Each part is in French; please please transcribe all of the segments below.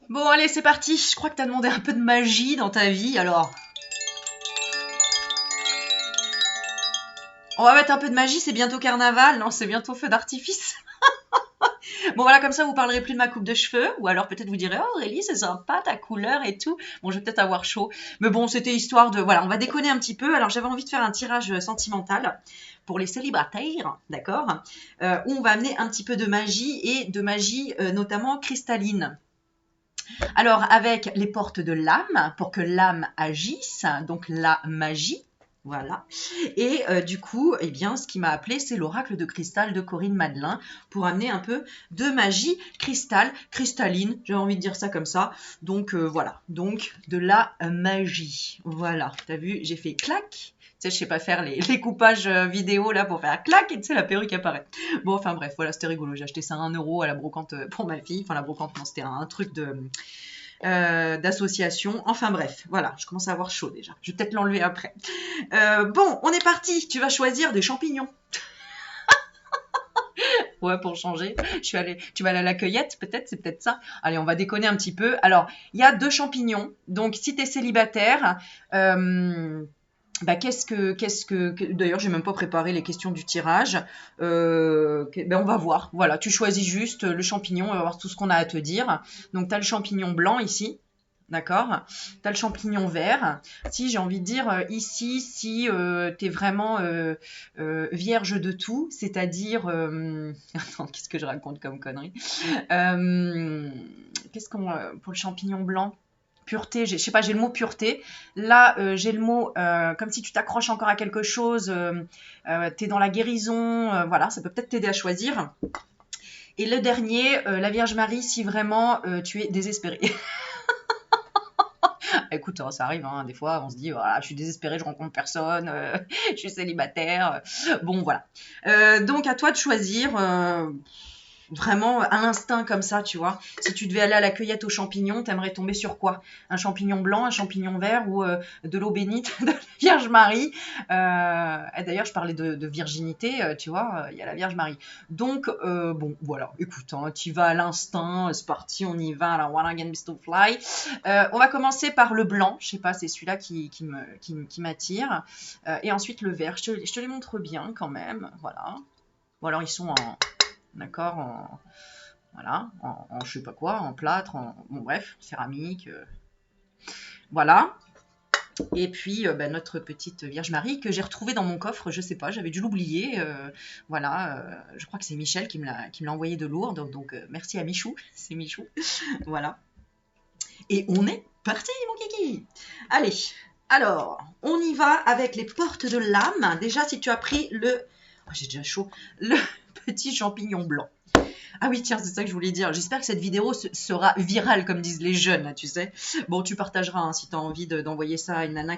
Bon, allez, c'est parti. Je crois que t'as demandé un peu de magie dans ta vie, alors on va mettre un peu de magie, c'est bientôt carnaval, non, c'est bientôt feu d'artifice. Bon, voilà, comme ça, vous parlerez plus de ma coupe de cheveux, ou alors peut-être vous direz, oh Aurélie, c'est sympa ta couleur et tout. Bon, je vais peut-être avoir chaud, mais bon, c'était histoire de, voilà, on va déconner un petit peu. Alors, j'avais envie de faire un tirage sentimental pour les célibataires, d'accord, où on va amener un petit peu de magie et de magie notamment cristalline. Alors, avec les portes de l'âme, pour que l'âme agisse, donc la magie, voilà. Et du coup, eh bien, ce qui m'a appelé, c'est l'oracle de cristal de Corinne Madelin pour amener un peu de magie cristalline, j'ai envie de dire ça comme ça. Donc voilà, donc de la magie. Voilà, t'as vu, j'ai fait clac. Tu sais, je sais pas faire les coupages vidéo là pour faire clac et tu sais, la perruque apparaît. Bon, enfin bref, voilà, c'était rigolo. J'ai acheté ça à 1 € à la brocante pour ma fille. Enfin, la brocante, non, c'était un truc d'association. Enfin bref, voilà, je commence à avoir chaud déjà. Je vais peut-être l'enlever après. Bon, on est parti. Tu vas choisir des champignons. Ouais, pour changer. Tu vas aller à la cueillette, peut-être, c'est peut-être ça. Allez, on va déconner un petit peu. Alors, il y a 2 champignons. Donc, si tu es célibataire, bah, d'ailleurs, j'ai même pas préparé les questions du tirage. Ben, on va voir. Voilà, tu choisis juste le champignon, on va voir tout ce qu'on a à te dire. Donc, tu as le champignon blanc ici. D'accord. Tu as le champignon vert. Si j'ai envie de dire ici, si tu es vraiment vierge de tout, c'est-à-dire... Attends, qu'est-ce que je raconte comme connerie Qu'est-ce qu'on... pour le champignon blanc pureté, je sais pas, j'ai le mot pureté. Là, j'ai le mot comme si tu t'accroches encore à quelque chose, tu es dans la guérison, voilà, ça peut peut-être t'aider à choisir. Et le dernier, la Vierge Marie, si vraiment tu es désespéré. Écoute, ça arrive, hein, des fois, on se dit, voilà, je suis désespérée, je rencontre personne, je suis célibataire. Bon, voilà. Donc, à toi de choisir. Vraiment à l'instinct comme ça, tu vois. Si tu devais aller à la cueillette aux champignons, t'aimerais tomber sur quoi? Un champignon blanc, un champignon vert ou de l'eau bénite de la Vierge Marie. Et d'ailleurs, je parlais de virginité, tu vois, il y a la Vierge Marie. Donc, bon, voilà, écoute, hein, tu vas à l'instinct, c'est parti, on y va, alors One Again Beast to Fly. On va commencer par le blanc, je sais pas, c'est celui-là qui m'attire. Et ensuite le vert, je te les montre bien quand même, voilà. Bon, alors ils sont en... D'accord, voilà, je sais pas quoi, en plâtre, bon bref, céramique, voilà. Et puis bah, notre petite Vierge Marie que j'ai retrouvée dans mon coffre, je sais pas, j'avais dû l'oublier, voilà, je crois que c'est Michel qui me l'a envoyé de Lourdes, donc merci à Michou, c'est Michou, voilà. Et on est parti mon kiki. Allez, alors, on y va avec les portes de l'âme. Déjà, si tu as pris j'ai déjà chaud, le petit champignon blanc. Ah oui, tiens, c'est ça que je voulais dire. J'espère que cette vidéo sera virale, comme disent les jeunes, là, tu sais. Bon, tu partageras hein, si tu as envie d'envoyer ça à une nana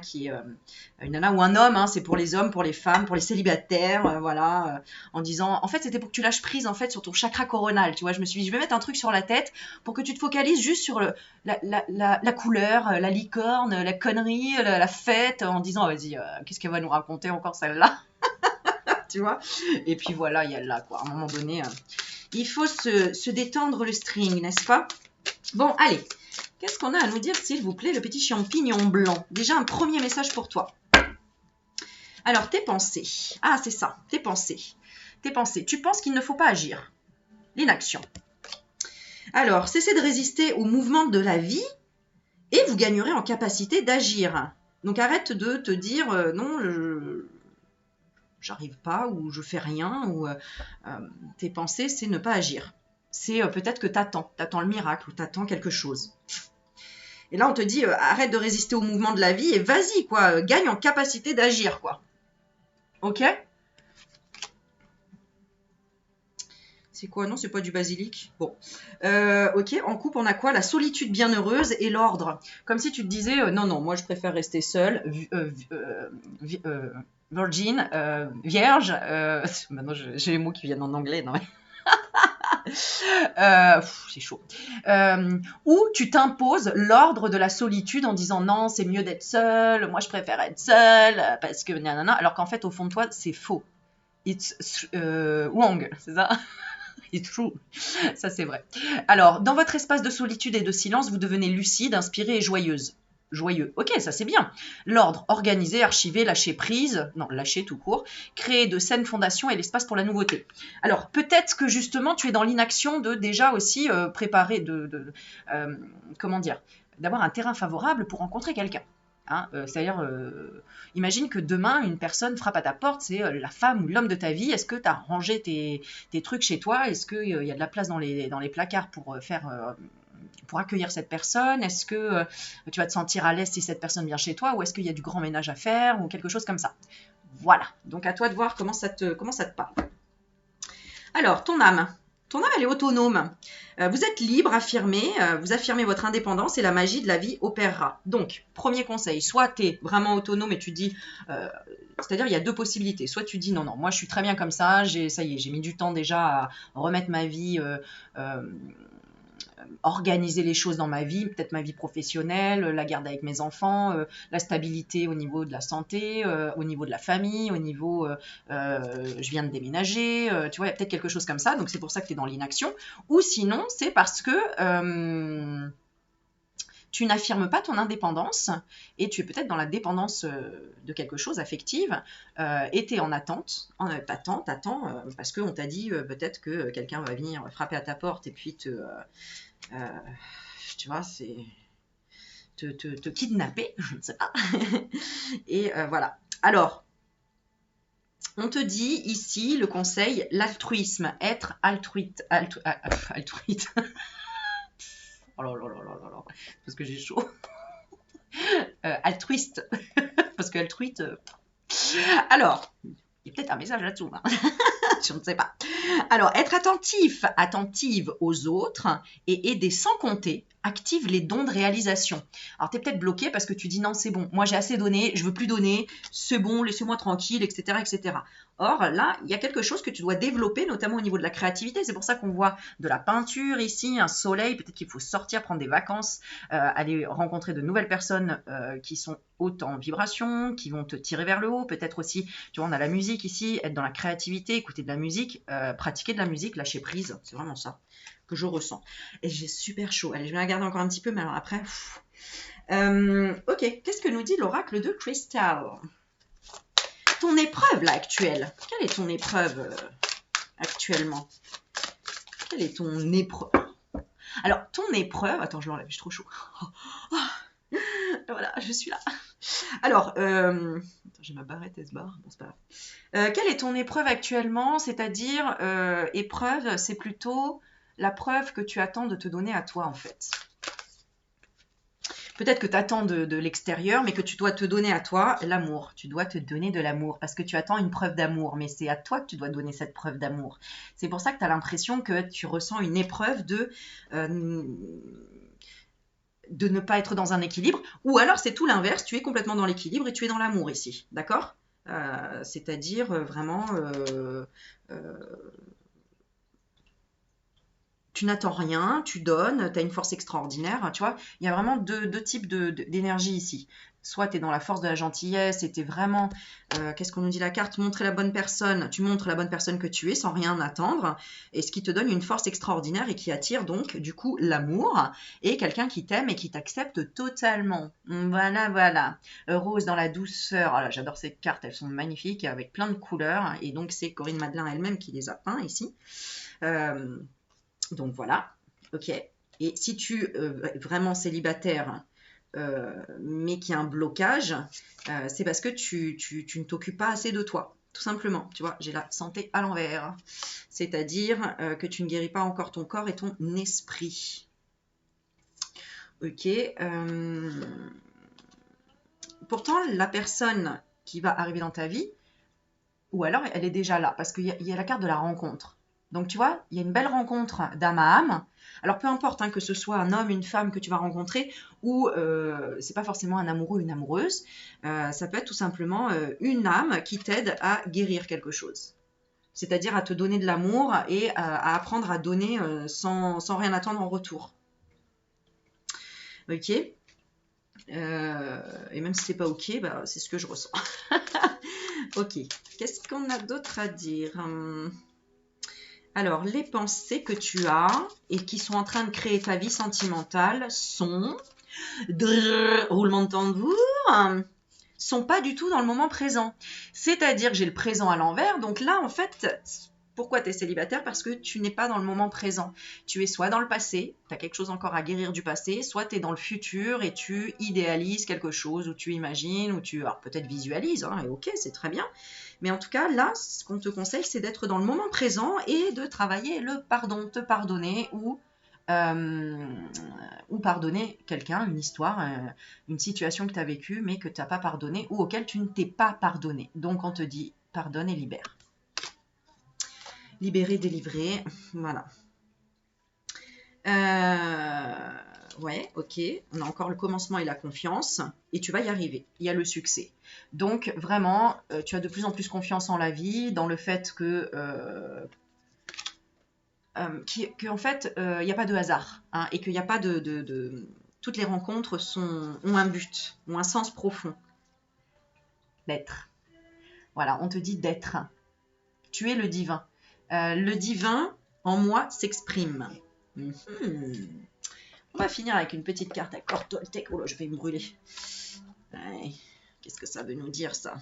une nana ou un homme, hein, c'est pour les hommes, pour les femmes, pour les célibataires, voilà, en disant... En fait, c'était pour que tu lâches prise, en fait, sur ton chakra coronal, tu vois. Je me suis dit, je vais mettre un truc sur la tête pour que tu te focalises juste sur la couleur, la licorne, la connerie, la fête, en disant, vas-y, qu'est-ce qu'elle va nous raconter encore celle-là, tu vois. Et puis voilà, il y a là, quoi, à un moment donné... il faut se détendre le string, n'est-ce pas? Bon, allez. Qu'est-ce qu'on a à nous dire, s'il vous plaît, le petit champignon blanc? Déjà, un premier message pour toi. Alors, tes pensées. Ah, c'est ça, tes pensées. Tes pensées. Tu penses qu'il ne faut pas agir. L'inaction. Alors, cessez de résister au mouvement de la vie et vous gagnerez en capacité d'agir. Donc, arrête de te dire, non, j'arrive pas ou je fais rien ou tes pensées c'est ne pas agir, c'est peut-être que t'attends le miracle ou t'attends quelque chose et là on te dit arrête de résister au mouvement de la vie et vas-y quoi, gagne en capacité d'agir quoi. Ok, c'est quoi? Non, c'est pas du basilic. Bon, ok, en couple on a quoi? La solitude bienheureuse et l'ordre, comme si tu te disais non moi je préfère rester seule, virgin, vierge, maintenant j'ai les mots qui viennent en anglais, non c'est chaud. Ou tu t'imposes l'ordre de la solitude en disant non, c'est mieux d'être seule, moi je préfère être seule, parce que nanana, alors qu'en fait au fond de toi c'est faux. It's wrong, c'est ça? It's true. Ça, c'est vrai. Alors, dans votre espace de solitude et de silence, vous devenez lucide, inspirée et joyeuse. Joyeux. Ok, ça c'est bien. L'ordre, organiser, archiver, lâcher prise, non, lâcher tout court, créer de saines fondations et l'espace pour la nouveauté. Alors, peut-être que justement, tu es dans l'inaction de déjà aussi préparer, comment dire, d'avoir un terrain favorable pour rencontrer quelqu'un. Hein, c'est-à-dire, imagine que demain, une personne frappe à ta porte, c'est la femme ou l'homme de ta vie. Est-ce que tu as rangé tes trucs chez toi? Est-ce qu'il y a de la place dans les placards pour accueillir cette personne? Est-ce que tu vas te sentir à l'aise si cette personne vient chez toi? Ou est-ce qu'il y a du grand ménage à faire ou quelque chose comme ça? Voilà, donc à toi de voir comment ça te parle. Alors, ton âme. Ton âme, elle est autonome. Vous êtes libre, affirmé, vous affirmez votre indépendance et la magie de la vie opérera. Donc, premier conseil, soit tu es vraiment autonome et tu dis, c'est-à-dire il y a deux possibilités. Soit tu dis non, moi je suis très bien comme ça, ça y est, j'ai mis du temps déjà à remettre ma vie, organiser les choses dans ma vie, peut-être ma vie professionnelle, la garde avec mes enfants, la stabilité au niveau de la santé, au niveau de la famille, au niveau je viens de déménager, tu vois, il y a peut-être quelque chose comme ça, donc c'est pour ça que tu es dans l'inaction. Ou sinon, c'est parce que tu n'affirmes pas ton indépendance et tu es peut-être dans la dépendance de quelque chose affective et tu es en attente, t'attends, parce qu'on t'a dit peut-être que quelqu'un va venir frapper à ta porte et puis tu vois, c'est te kidnapper, je ne sais pas. Et voilà. Alors, on te dit ici, le conseil, l'altruisme, être altruite. Altruite. Oh là là là là là, parce que j'ai chaud. Altruiste, parce que altruite. Alors, il y a peut-être un message là-dessous. Hein. Je ne sais pas. Alors, être attentive aux autres et aider sans compter active les dons de réalisation. Alors, tu es peut-être bloqué parce que tu dis non, c'est bon, moi j'ai assez donné, je veux plus donner, c'est bon, laissez-moi tranquille, etc., etc. Or, là, il y a quelque chose que tu dois développer, notamment au niveau de la créativité. C'est pour ça qu'on voit de la peinture ici, un soleil, peut-être qu'il faut sortir, prendre des vacances, aller rencontrer de nouvelles personnes qui sont hautes en vibration, qui vont te tirer vers le haut. Peut-être aussi, tu vois, on a la musique ici, être dans la créativité, écouter de la musique, pratiquer de la musique, lâcher prise. C'est vraiment ça que je ressens. Et j'ai super chaud. Allez, je vais la garder encore un petit peu, mais alors après... ok, qu'est-ce que nous dit l'oracle de Crystal? Ton épreuve, là, actuelle. Quelle est ton épreuve actuellement? Quelle est ton épreuve? Alors, ton épreuve... Attends, je l'enlève, j'ai trop chaud. Voilà, je suis là. Alors, j'ai ma barrette, elle se barre. Bon, c'est pas grave. Quelle est ton épreuve actuellement? C'est-à-dire, épreuve, c'est plutôt la preuve que tu attends de te donner à toi, en fait. Peut-être que tu attends de l'extérieur, mais que tu dois te donner à toi l'amour. Tu dois te donner de l'amour parce que tu attends une preuve d'amour, mais c'est à toi que tu dois donner cette preuve d'amour. C'est pour ça que tu as l'impression que tu ressens une épreuve de ne pas être dans un équilibre, ou alors c'est tout l'inverse, tu es complètement dans l'équilibre et tu es dans l'amour ici, d'accord? C'est-à-dire vraiment... tu n'attends rien, tu donnes, tu as une force extraordinaire, tu vois. Il y a vraiment deux types d'énergie ici. Soit tu es dans la force de la gentillesse et tu es vraiment, qu'est-ce qu'on nous dit la carte? Montrer la bonne personne, tu montres la bonne personne que tu es sans rien attendre, et ce qui te donne une force extraordinaire et qui attire donc du coup l'amour et quelqu'un qui t'aime et qui t'accepte totalement. Voilà, voilà. Rose dans la douceur, oh là, j'adore ces cartes, elles sont magnifiques avec plein de couleurs, et donc c'est Corinne Madelin elle-même qui les a peints ici. Donc voilà, ok. Et si tu es vraiment célibataire, mais qu'il y a un blocage, c'est parce que tu ne t'occupes pas assez de toi, tout simplement. Tu vois, j'ai la santé à l'envers. C'est-à-dire que tu ne guéris pas encore ton corps et ton esprit. Ok. Pourtant, la personne qui va arriver dans ta vie, ou alors elle est déjà là, parce qu'il y a la carte de la rencontre. Donc, tu vois, il y a une belle rencontre d'âme à âme. Alors, peu importe hein, que ce soit un homme, une femme que tu vas rencontrer, ou c'est pas forcément un amoureux ou une amoureuse, ça peut être tout simplement une âme qui t'aide à guérir quelque chose. C'est-à-dire à te donner de l'amour et à apprendre à donner sans rien attendre en retour. Ok. Et même si c'est pas ok, bah, c'est ce que je ressens. Ok. Qu'est-ce qu'on a d'autre à dire ? Alors, les pensées que tu as et qui sont en train de créer ta vie sentimentale sont... roulement de tambour, sont pas du tout dans le moment présent. C'est-à-dire que j'ai le présent à l'envers. Donc là, en fait, pourquoi tu es célibataire? Parce que tu n'es pas dans le moment présent. Tu es soit dans le passé, tu as quelque chose encore à guérir du passé, soit tu es dans le futur et tu idéalises quelque chose, ou tu imagines, ou tu... Alors peut-être visualises, hein, et ok, c'est très bien. Mais en tout cas, là, ce qu'on te conseille, c'est d'être dans le moment présent et de travailler le pardon, te pardonner ou pardonner quelqu'un, une histoire, une situation que tu as vécue mais que tu n'as pas pardonné ou auquel tu ne t'es pas pardonné. Donc on te dit pardonne et libère. Libérer, délivrer, voilà. Ouais, ok. On a encore le commencement et la confiance et tu vas y arriver. Il y a le succès. Donc vraiment, tu as de plus en plus confiance en la vie, dans le fait que qu'en fait, il n'y a pas de hasard, hein, et qu'il n'y a pas toutes les rencontres ont un but, ont un sens profond. D'être. Voilà, on te dit d'être. Tu es le divin. Le divin, en moi, s'exprime. On va finir avec une petite carte à Toltec. Oh là, je vais me brûler. Ouais. Qu'est-ce que ça veut nous dire, ça?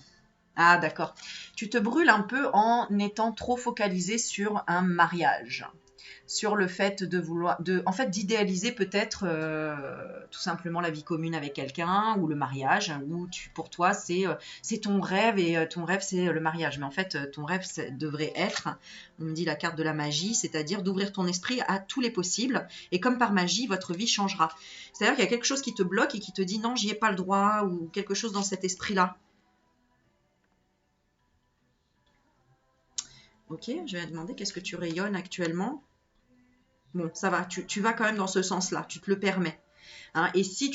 Ah, d'accord. Tu te brûles un peu en étant trop focalisé sur un mariage. Sur le fait de vouloir, en fait, d'idéaliser peut-être tout simplement la vie commune avec quelqu'un ou le mariage, où pour toi, c'est ton rêve et ton rêve, c'est le mariage. Mais en fait, ton rêve devrait être, on me dit la carte de la magie, c'est-à-dire d'ouvrir ton esprit à tous les possibles. Et comme par magie, votre vie changera. C'est-à-dire qu'il y a quelque chose qui te bloque et qui te dit non, j'y ai pas le droit, ou quelque chose dans cet esprit-là. Ok, je vais te demander qu'est-ce que tu rayonnes actuellement. Bon, ça va, tu vas quand même dans ce sens-là, tu te le permets. Hein, et si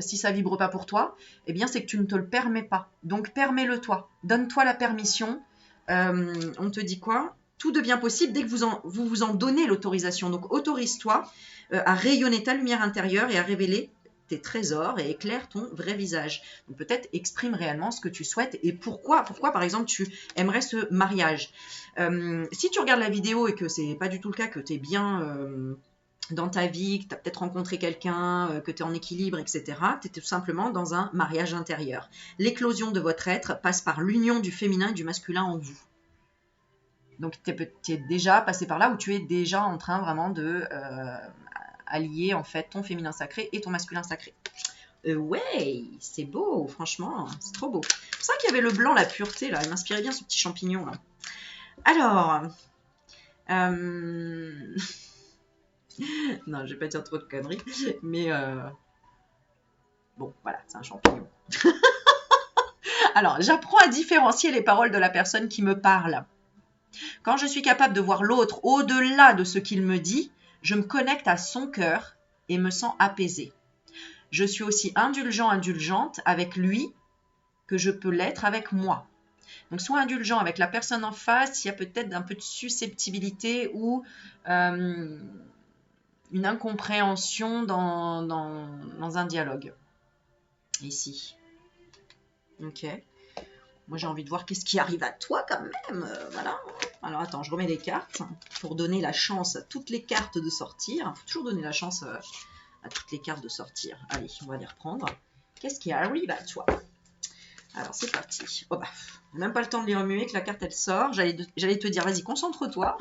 si ça vibre pas pour toi, eh bien c'est que tu ne te le permets pas. Donc permets-le toi, donne-toi la permission. On te dit quoi? Tout devient possible dès que vous en donnez l'autorisation. Donc autorise-toi à rayonner ta lumière intérieure et à révéler tes trésors et éclaire ton vrai visage. Donc peut-être exprime réellement ce que tu souhaites et pourquoi par exemple tu aimerais ce mariage. Si tu regardes la vidéo et que c'est pas du tout le cas, que tu es bien dans ta vie, que tu as peut-être rencontré quelqu'un, que tu es en équilibre, etc., tu es tout simplement dans un mariage intérieur. L'éclosion de votre être passe par l'union du féminin et du masculin en vous. Donc tu es déjà passé par là, où tu es déjà en train vraiment de allier en fait ton féminin sacré et ton masculin sacré. Ouais, c'est beau, franchement, c'est trop beau. C'est pour ça qu'il y avait le blanc, la pureté, là, il m'inspirait bien ce petit champignon, là. Alors, non, je vais pas dire trop de conneries, mais bon, voilà, c'est un champignon. Alors, j'apprends à différencier les paroles de la personne qui me parle. Quand je suis capable de voir l'autre au-delà de ce qu'il me dit, je me connecte à son cœur et me sens apaisée. Je suis aussi indulgente avec lui que je peux l'être avec moi. Donc, sois indulgent avec la personne en face, il y a peut-être un peu de susceptibilité ou une incompréhension dans un dialogue. Ici. Ok. Moi, j'ai envie de voir qu'est-ce qui arrive à toi quand même. Voilà. Alors, attends, je remets les cartes pour donner la chance à toutes les cartes de sortir. Il faut toujours donner la chance à toutes les cartes de sortir. Allez, on va les reprendre. Qu'est-ce qui arrive à toi? Alors, c'est parti. Oh bah, même pas le temps de les remuer que la carte, elle sort. J'allais te dire, vas-y, concentre-toi.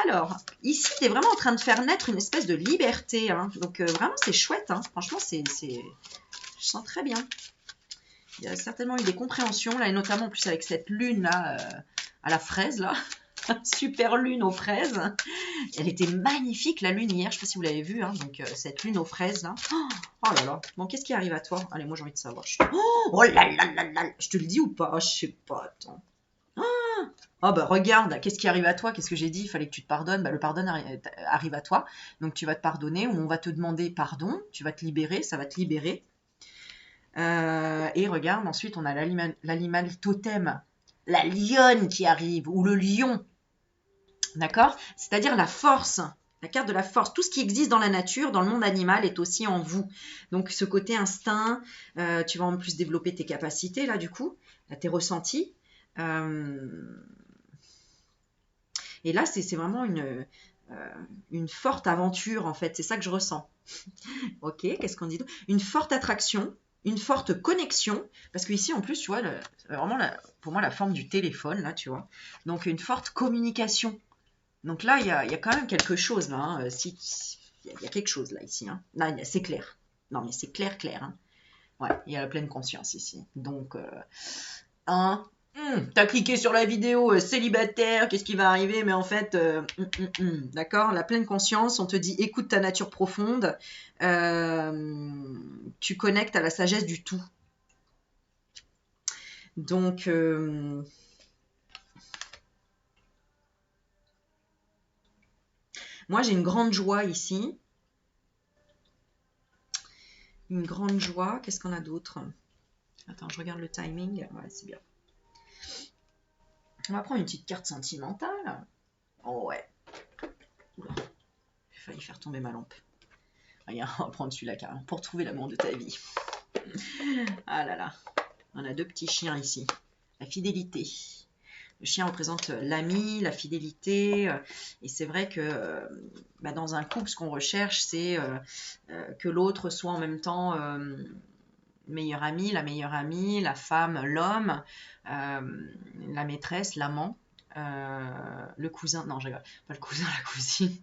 Alors, ici, tu es vraiment en train de faire naître une espèce de liberté. Hein. Donc, vraiment, c'est chouette. Hein. Franchement, je sens très bien. Il y a certainement eu des compréhensions, là, et notamment en plus avec cette lune-là, à la fraise, là. Super lune aux fraises. Elle était magnifique, la lune, hier. Je ne sais pas si vous l'avez vue. Hein. Donc, cette lune aux fraises, là. Oh là là. Bon, qu'est-ce qui arrive à toi? Allez, moi, j'ai envie de savoir. Oh là là là là. Je te le dis ou pas? Je sais pas. Attends. Oh bah regarde, qu'est-ce qui arrive à toi? Qu'est-ce que j'ai dit? Il fallait que tu te pardonnes. Bah, le pardon arrive à toi. Donc, tu vas te pardonner, ou on va te demander pardon. Tu vas te libérer, ça va te libérer. Et regarde, ensuite on a l'animal totem, la lionne qui arrive, ou le lion, d'accord? C'est-à-dire la force, la carte de la force. Tout ce qui existe dans la nature, dans le monde animal, est aussi en vous. Donc ce côté instinct, tu vas en plus développer tes capacités, là du coup, tes ressentis. Et là, c'est vraiment une forte aventure, en fait. C'est ça que je ressens. Ok, qu'est-ce qu'on dit d'autre? Une forte attraction, une forte connexion. Parce qu'ici, en plus, tu vois, vraiment, pour moi, la forme du téléphone, là, tu vois. Donc, une forte communication. Donc là, il y a quand même quelque chose, là. Hein. Il y a quelque chose, là, ici. Hein. Là, c'est clair. Non, mais c'est clair, clair. Hein. Ouais, il y a la pleine conscience ici. Donc, hein, t'as cliqué sur la vidéo célibataire, qu'est-ce qui va arriver? Mais en fait, d'accord, la pleine conscience, on te dit écoute ta nature profonde, tu connectes à la sagesse du tout. Donc, moi j'ai une grande joie ici. Une grande joie. Qu'est-ce qu'on a d'autre? Attends, je regarde le timing. Ouais, c'est bien. On va prendre une petite carte sentimentale. Oh ouais. Oula, j'ai failli faire tomber ma lampe. Regarde, on va prendre celui-là carrément pour trouver l'amour de ta vie. Ah là là. On a deux petits chiens ici. La fidélité. Le chien représente l'ami, la fidélité. Et c'est vrai que dans un couple, ce qu'on recherche, c'est que l'autre soit en même temps meilleur ami, la femme, l'homme, la maîtresse, l'amant, le cousin, non, je rigole, pas le cousin, la cousine,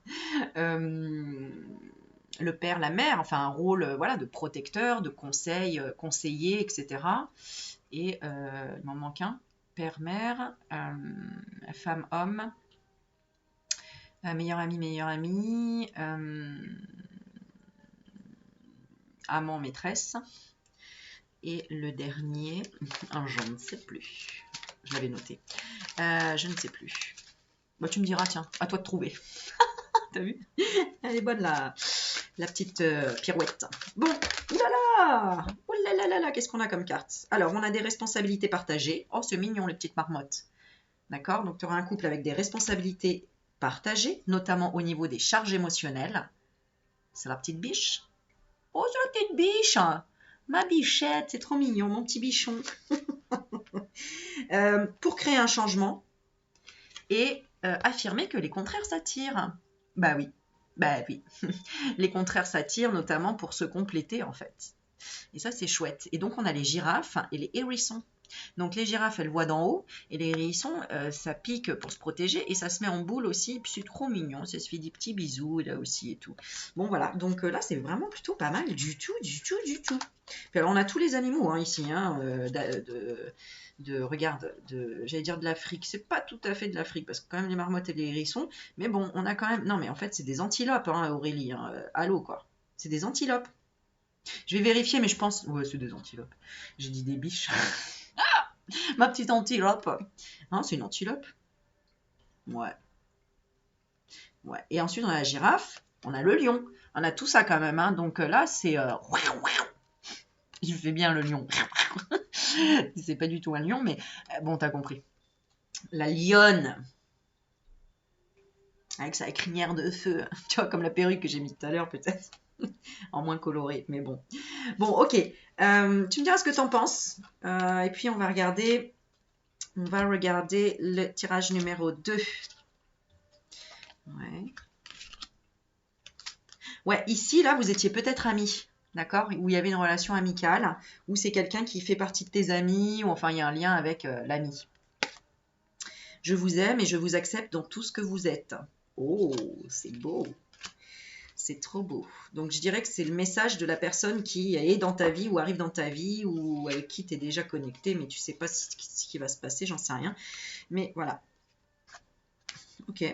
le père, la mère, enfin un rôle voilà, de protecteur, de conseiller, etc. Et il m'en manque un, père, mère, femme, homme, meilleur ami, amant, maîtresse. Et le dernier, je ne sais plus. Je l'avais noté. Je ne sais plus. Bah, tu me diras, tiens, à toi de trouver. T'as vu? Elle est bonne la petite pirouette. Bon, oulala! Oulala, qu'est-ce qu'on a comme carte? Alors, on a des responsabilités partagées. Oh, c'est mignon, les petites marmottes. D'accord? Donc, tu auras un couple avec des responsabilités partagées, notamment au niveau des charges émotionnelles. C'est la petite biche. Oh, c'est la petite biche! Ma bichette, c'est trop mignon, mon petit bichon. Pour créer un changement et affirmer que les contraires s'attirent. Bah oui. Les contraires s'attirent notamment pour se compléter en fait. Et ça, c'est chouette. Et donc, on a les girafes et les hérissons. Donc, les girafes, elles voient d'en haut. Et les hérissons, ça pique pour se protéger. Et ça se met en boule aussi. Et puis, c'est trop mignon. Ça se fait des petits bisous là aussi et tout. Bon, voilà. Donc, là, c'est vraiment plutôt pas mal du tout. Puis, alors, on a tous les animaux ici. Regarde, j'allais dire de l'Afrique. C'est pas tout à fait de l'Afrique. Parce que quand même, les marmottes et les hérissons. Mais bon, on a quand même... Non, mais en fait, c'est des antilopes, Aurélie. Allô, quoi. C'est des antilopes. Je vais vérifier, mais je pense... Ouais, c'est des antilopes. J'ai dit des biches. Ma petite antilope. Non, c'est une antilope. Ouais. Et ensuite, on a la girafe. On a le lion. On a tout ça quand même. Donc là, c'est... Je fais bien le lion. C'est pas du tout un lion, mais bon, t'as compris. La lionne. Avec sa crinière de feu. Tu vois, comme la perruque que j'ai mise tout à l'heure, peut-être. En moins coloré, mais bon. Bon, ok. Tu me diras ce que tu en penses. Et puis, on va regarder le tirage numéro 2. Ouais, ici, là, vous étiez peut-être amis. D'accord? Où il y avait une relation amicale. Ou c'est quelqu'un qui fait partie de tes amis. Ou enfin, il y a un lien avec l'ami. Je vous aime et je vous accepte dans tout ce que vous êtes. Oh, c'est beau. C'est trop beau. Donc, je dirais que c'est le message de la personne qui est dans ta vie ou arrive dans ta vie ou avec qui tu es déjà connecté, mais tu sais pas ce qui va se passer, j'en sais rien. Mais voilà. Ok.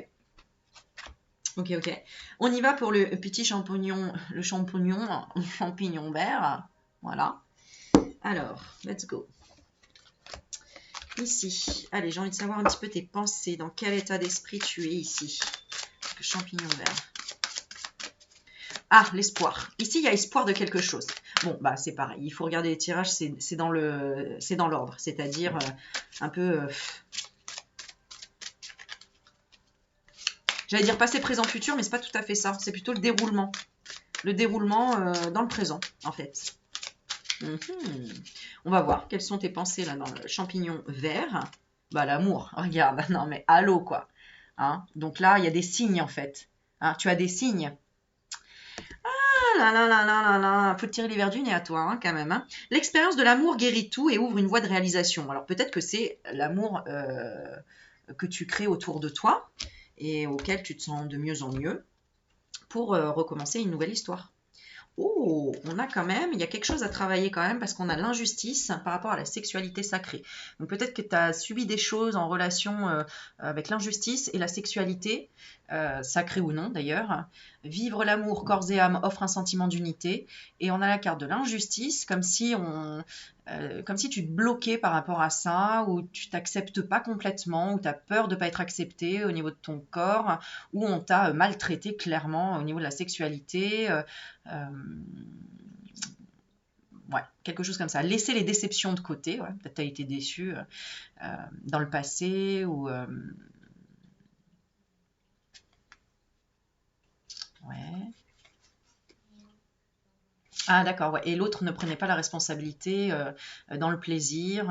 On y va pour le petit champignon, champignon vert. Voilà. Alors, let's go. Ici. Allez, j'ai envie de savoir un petit peu tes pensées. Dans quel état d'esprit tu es ici? Le champignon vert. Ah, l'espoir. Ici, il y a espoir de quelque chose. Bon, bah c'est pareil. Il faut regarder les tirages, c'est dans l'ordre. C'est-à-dire un peu... J'allais dire passé, présent, futur, mais c'est pas tout à fait ça. C'est plutôt le déroulement. Le déroulement dans le présent, en fait. On va voir quelles sont tes pensées là dans le champignon vert. Bah l'amour, regarde. Non mais allô quoi. Hein. Donc là, il y a des signes en fait. Hein, tu as des signes. Ah là là là là là là, faut te tirer les verres du nez à toi hein, quand même. Hein. L'expérience de l'amour guérit tout et ouvre une voie de réalisation. Alors peut-être que c'est l'amour que tu crées autour de toi et auquel tu te sens de mieux en mieux pour recommencer une nouvelle histoire. Oh, on a quand même, il y a quelque chose à travailler quand même parce qu'on a l'injustice par rapport à la sexualité sacrée. Donc peut-être que tu as subi des choses en relation avec l'injustice et la sexualité, sacrée ou non d'ailleurs. Vivre l'amour corps et âme offre un sentiment d'unité et on a la carte de l'injustice comme si tu te bloquais par rapport à ça, ou tu t'acceptes pas complètement, ou tu as peur de pas être accepté au niveau de ton corps, ou on t'a maltraité clairement au niveau de la sexualité. Euh, ouais, quelque chose comme ça. Laisser les déceptions de côté. Ouais. Peut-être tu as été déçu dans le passé ou. Ouais. Ah, d'accord, ouais. Et l'autre ne prenait pas la responsabilité dans le plaisir,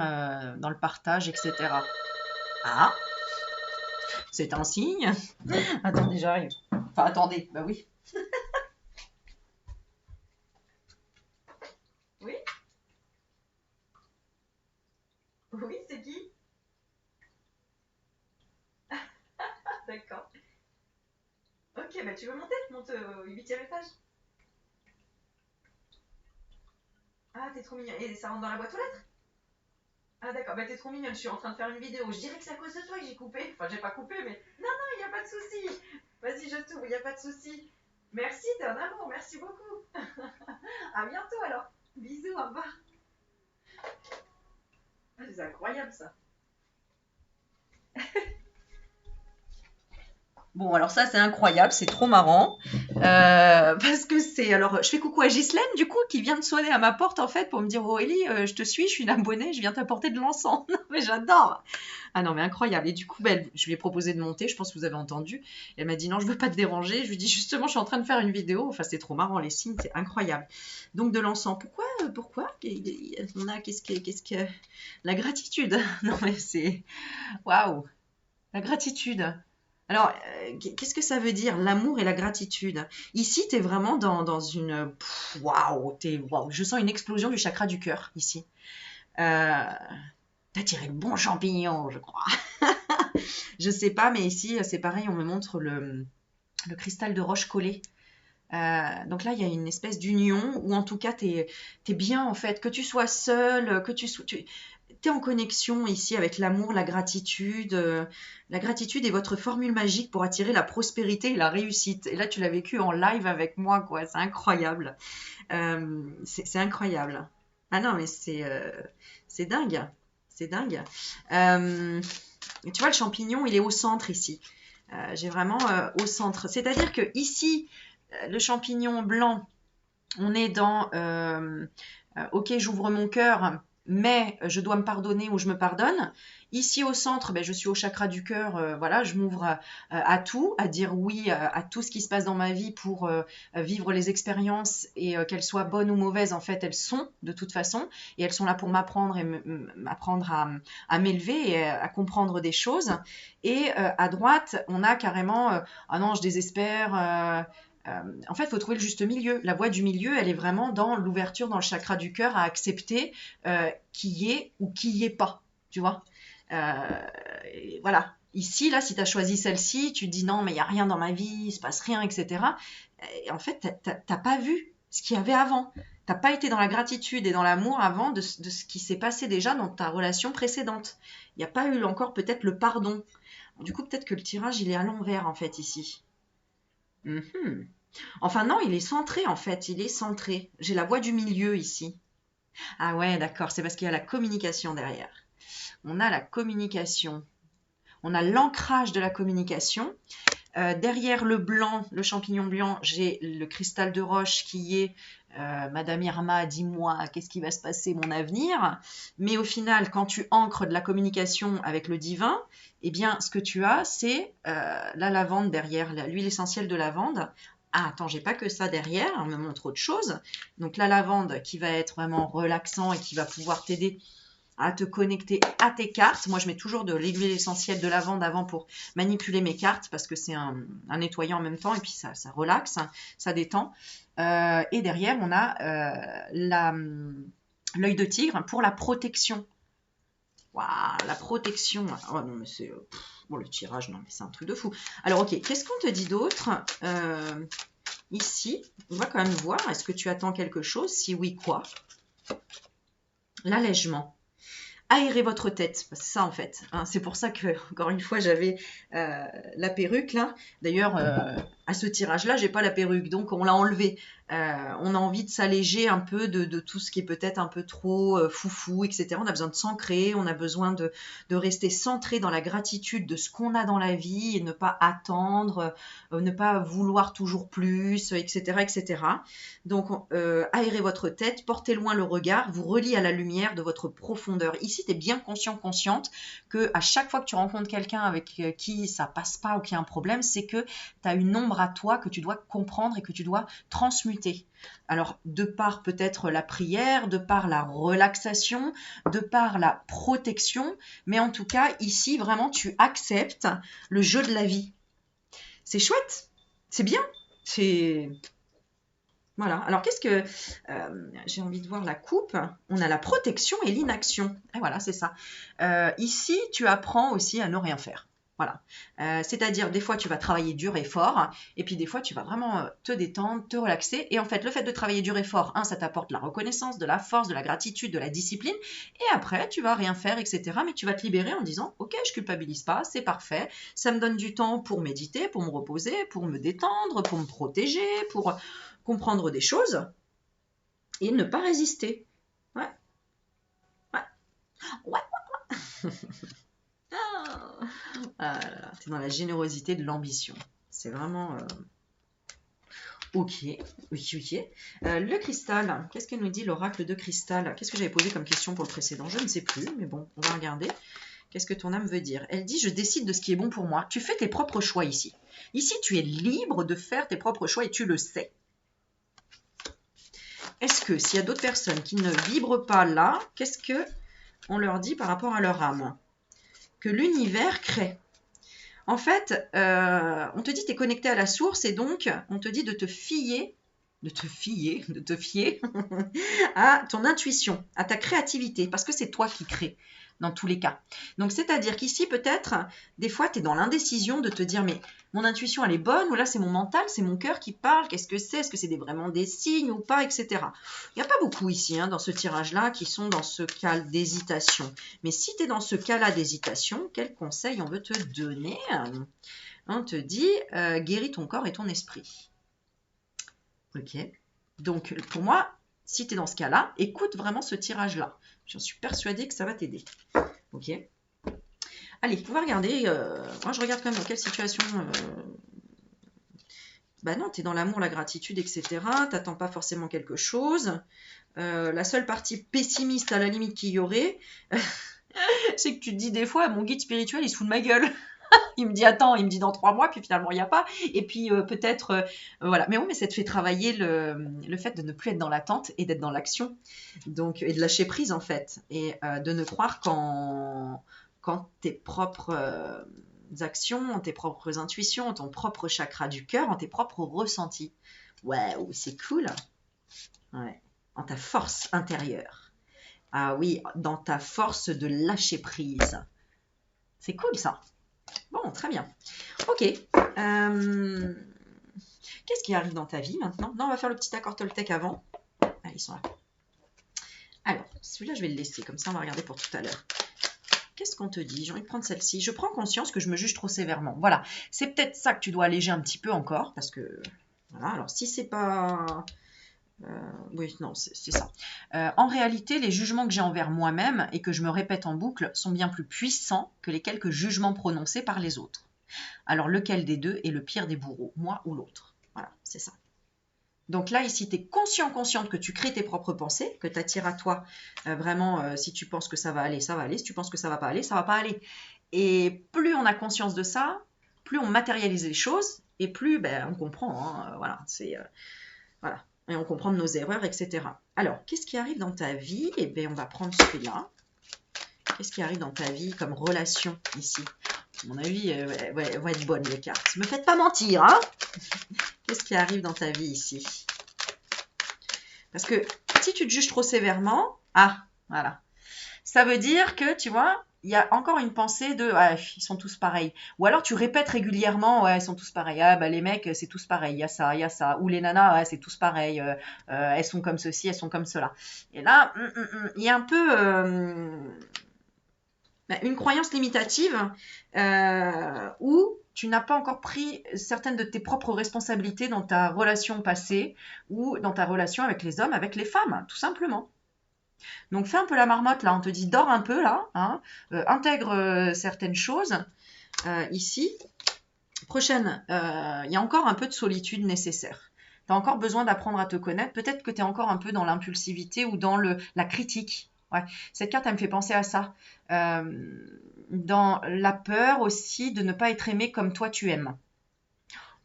dans le partage, etc. Ah, c'est un signe. Attendez, j'arrive. Enfin, attendez, bah oui. Oui, oui, c'est qui? D'accord. Ok, bah tu veux monter? Monte au 8e étage. Ah, t'es trop mignon. Et ça rentre dans la boîte aux lettres? Ah, d'accord, bah t'es trop mignonne. Je suis en train de faire une vidéo. Je dirais que c'est à cause de toi que j'ai coupé. Enfin, j'ai pas coupé, mais. Non, non, il n'y a pas de souci. Vas-y, je t'ouvre, il n'y a pas de souci. Merci, t'es un amour, merci beaucoup. À bientôt alors. Bisous, au revoir. Ah, c'est incroyable ça. Bon, alors ça, c'est incroyable, c'est trop marrant. Parce que c'est. Alors, je fais coucou à Ghislaine, du coup, qui vient de sonner à ma porte, en fait, pour me dire: Oh, Ellie, je te suis, je suis une abonnée, je viens t'apporter de l'encens. Non, mais j'adore. Ah non, mais incroyable. Et du coup, ben, je lui ai proposé de monter, je pense que vous avez entendu. Elle m'a dit: Non, je veux pas te déranger. Je lui ai dit: Justement, je suis en train de faire une vidéo. Enfin, c'est trop marrant, les signes, c'est incroyable. Donc, de l'encens. Pourquoi on a. Qu'est-ce que. La gratitude. Non, mais c'est. Waouh! La gratitude. Alors, qu'est-ce que ça veut dire, l'amour et la gratitude? Ici, tu es vraiment dans une... Waouh, waouh, je sens une explosion du chakra du cœur, ici. Euh, T'as tiré le bon champignon, je crois. Je sais pas, mais ici, c'est pareil, on me montre le cristal de roche collé. Donc là, il y a une espèce d'union, ou en tout cas, tu es bien, en fait, que tu sois seul, que tu sois... Tu es en connexion ici avec l'amour, la gratitude. La gratitude est votre formule magique pour attirer la prospérité et la réussite. Et là, tu l'as vécu en live avec moi, quoi. C'est incroyable. C'est incroyable. Ah non, mais c'est dingue. C'est dingue. Tu vois, le champignon, il est au centre ici. J'ai vraiment au centre. C'est-à-dire que ici, le champignon blanc, on est dans ok, j'ouvre mon cœur, mais je dois me pardonner ou je me pardonne. Ici au centre, ben, je suis au chakra du cœur, voilà, je m'ouvre à tout, à dire oui à tout ce qui se passe dans ma vie pour vivre les expériences et qu'elles soient bonnes ou mauvaises, en fait, elles sont de toute façon et elles sont là pour m'apprendre et m'apprendre à m'élever et à comprendre des choses. Et à droite, on a carrément ah non, je désespère. En fait, il faut trouver le juste milieu. La voie du milieu, elle est vraiment dans l'ouverture, dans le chakra du cœur, à accepter qui y est ou qui y est pas. Tu vois. Voilà. Ici, là, si tu as choisi celle-ci, tu te dis non, mais il n'y a rien dans ma vie, il se passe rien, etc. Et en fait, tu n'as pas vu ce qu'il y avait avant. Tu n'as pas été dans la gratitude et dans l'amour avant de ce qui s'est passé déjà dans ta relation précédente. Il n'y a pas eu encore peut-être le pardon. Du coup, peut-être que le tirage, il est à l'envers, en fait, ici. Mhm. Enfin non, il est centré en fait, il est centré. J'ai la voix du milieu ici. Ah ouais, d'accord, c'est parce qu'il y a la communication derrière. On a la communication, on a l'ancrage de la communication. Derrière le blanc, le champignon blanc, j'ai le cristal de roche qui est Madame Irma, dis-moi, qu'est-ce qui va se passer, mon avenir? Mais au final, quand tu ancres de la communication avec le divin, eh bien, ce que tu as, c'est la lavande derrière, l'huile essentielle de lavande. Ah, attends, j'ai pas que ça derrière, on me montre autre chose. Donc la lavande qui va être vraiment relaxant et qui va pouvoir t'aider à te connecter à tes cartes. Moi, je mets toujours de l'huile essentielle de lavande avant pour manipuler mes cartes parce que c'est un nettoyant en même temps et puis ça relaxe, hein, ça détend. Et derrière, on a l'œil de tigre pour la protection. Waouh, la protection. Oh non, mais c'est... bon, le tirage, non, mais c'est un truc de fou. Alors, ok, qu'est-ce qu'on te dit d'autre ici, on va quand même voir. Est-ce que tu attends quelque chose? Si oui, quoi? L'allègement. Aérez votre tête, c'est ça en fait. Hein, c'est pour ça que, encore une fois, j'avais la perruque là. D'ailleurs, à ce tirage-là, j'ai pas la perruque, donc on l'a enlevée. On a envie de s'alléger un peu de tout ce qui est peut-être un peu trop foufou, etc. On a besoin de s'ancrer, on a besoin de rester centré dans la gratitude de ce qu'on a dans la vie et ne pas attendre, ne pas vouloir toujours plus, etc. etc. Donc, aérez votre tête, portez loin le regard, vous reliez à la lumière de votre profondeur. Ici, tu es bien consciente que à chaque fois que tu rencontres quelqu'un avec qui ça passe pas ou qui a un problème, c'est que tu as une ombre à toi que tu dois comprendre et que tu dois transmuter. Alors, de par peut-être la prière, de par la relaxation, de par la protection, mais en tout cas, ici, vraiment, tu acceptes le jeu de la vie. C'est chouette, c'est bien, c'est... Voilà. Alors, qu'est-ce que... j'ai envie de voir la coupe. On a la protection et l'inaction. Et voilà, c'est ça. Ici, tu apprends aussi à ne rien faire. Voilà. C'est-à-dire, des fois, tu vas travailler dur et fort, et puis des fois, tu vas vraiment te détendre, te relaxer. Et en fait, le fait de travailler dur et fort, ça t'apporte de la reconnaissance, de la force, de la gratitude, de la discipline. Et après, tu vas rien faire, etc. Mais tu vas te libérer en disant, ok, je culpabilise pas, c'est parfait. Ça me donne du temps pour méditer, pour me reposer, pour me détendre, pour me protéger, pour comprendre des choses et ne pas résister. Ouais. Ouais. Ouais. Ah là là, t'es dans la générosité de l'ambition. C'est vraiment... Ok, ok. Le cristal, qu'est-ce que nous dit l'oracle de cristal? Qu'est-ce que j'avais posé comme question pour le précédent? Je ne sais plus, mais bon, on va regarder. Qu'est-ce que ton âme veut dire? Elle dit, je décide de ce qui est bon pour moi. Tu fais tes propres choix ici. Ici, tu es libre de faire tes propres choix et tu le sais. Est-ce que s'il y a d'autres personnes qui ne vibrent pas là, qu'est-ce que on leur dit par rapport à leur âme? Que l'univers crée. En fait, on te dit tu es connecté à la source et donc on te dit de te fier à ton intuition, à ta créativité, parce que c'est toi qui crées dans tous les cas. Donc, c'est-à-dire qu'ici, peut-être, des fois, tu es dans l'indécision de te dire, mais mon intuition, elle est bonne, ou là, c'est mon mental, c'est mon cœur qui parle, qu'est-ce que c'est? Est-ce que c'est vraiment des signes ou pas, etc. Il n'y a pas beaucoup ici, dans ce tirage-là, qui sont dans ce cas d'hésitation. Mais si tu es dans ce cas-là d'hésitation, quel conseil on veut te donner? On te dit, guéris ton corps et ton esprit. Ok. Donc, pour moi, si tu es dans ce cas-là, écoute vraiment ce tirage-là. J'en suis persuadée que ça va t'aider. Ok. Allez, on va regarder. Moi, je regarde quand même dans quelle situation... Bah non, tu es dans l'amour, la gratitude, etc. Tu n'attends pas forcément quelque chose. La seule partie pessimiste, à la limite, qu'il y aurait, c'est que tu te dis des fois, mon guide spirituel, il se fout de ma gueule. Il me dit attends, il me dit dans 3 mois, puis finalement il n'y a pas. Et puis peut-être, voilà. Mais oui, mais ça te fait travailler le fait de ne plus être dans l'attente et d'être dans l'action. Donc, et de lâcher prise en fait. Et de ne croire qu'en tes propres actions, en tes propres intuitions, en ton propre chakra du cœur, en tes propres ressentis. Waouh, c'est cool. Ouais. En ta force intérieure. Ah oui, dans ta force de lâcher prise. C'est cool ça. Bon, très bien. Ok. Qu'est-ce qui arrive dans ta vie maintenant? Non, on va faire le petit accord Toltec avant. Ah, ils sont là. Alors, celui-là, je vais le laisser. Comme ça, on va regarder pour tout à l'heure. Qu'est-ce qu'on te dit? J'ai envie de prendre celle-ci. Je prends conscience que je me juge trop sévèrement. Voilà. C'est peut-être ça que tu dois alléger un petit peu encore. Parce que... Voilà. Alors, si c'est pas... oui, non, c'est ça. En réalité, les jugements que j'ai envers moi-même et que je me répète en boucle sont bien plus puissants que les quelques jugements prononcés par les autres. Alors, lequel des deux est le pire des bourreaux, moi ou l'autre? Voilà, c'est ça. Donc là, ici, tu es consciente que tu crées tes propres pensées, que tu attires à toi vraiment, si tu penses que ça va aller, ça va aller. Si tu penses que ça va pas aller, ça va pas aller. Et plus on a conscience de ça, plus on matérialise les choses et plus on comprend. Voilà, c'est... voilà. Et on comprend nos erreurs, etc. Alors, qu'est-ce qui arrive dans ta vie? Eh bien, on va prendre celui-là. Qu'est-ce qui arrive dans ta vie comme relation ici? À mon avis, elles vont être bonnes les cartes. Me faites pas mentir, hein? Qu'est-ce qui arrive dans ta vie ici? Parce que si tu te juges trop sévèrement, voilà. Ça veut dire que, tu vois, il y a encore une pensée de ouais, ils sont tous pareils. Ou alors tu répètes régulièrement, ouais, ils sont tous pareils. Ah, bah les mecs, c'est tous pareil, il y a ça, il y a ça. Ou les nanas, ouais, c'est tous pareil. Elles sont comme ceci, elles sont comme cela. Et là, il y a un peu une croyance limitative où tu n'as pas encore pris certaines de tes propres responsabilités dans ta relation passée ou dans ta relation avec les hommes, avec les femmes, tout simplement. Donc fais un peu la marmotte là, on te dit dors un peu là, hein, intègre certaines choses ici. Prochaine, il y a encore un peu de solitude nécessaire. Tu as encore besoin d'apprendre à te connaître. Peut-être que tu es encore un peu dans l'impulsivité ou dans la critique. Ouais. Cette carte, elle me fait penser à ça. Dans la peur aussi de ne pas être aimé comme toi tu aimes.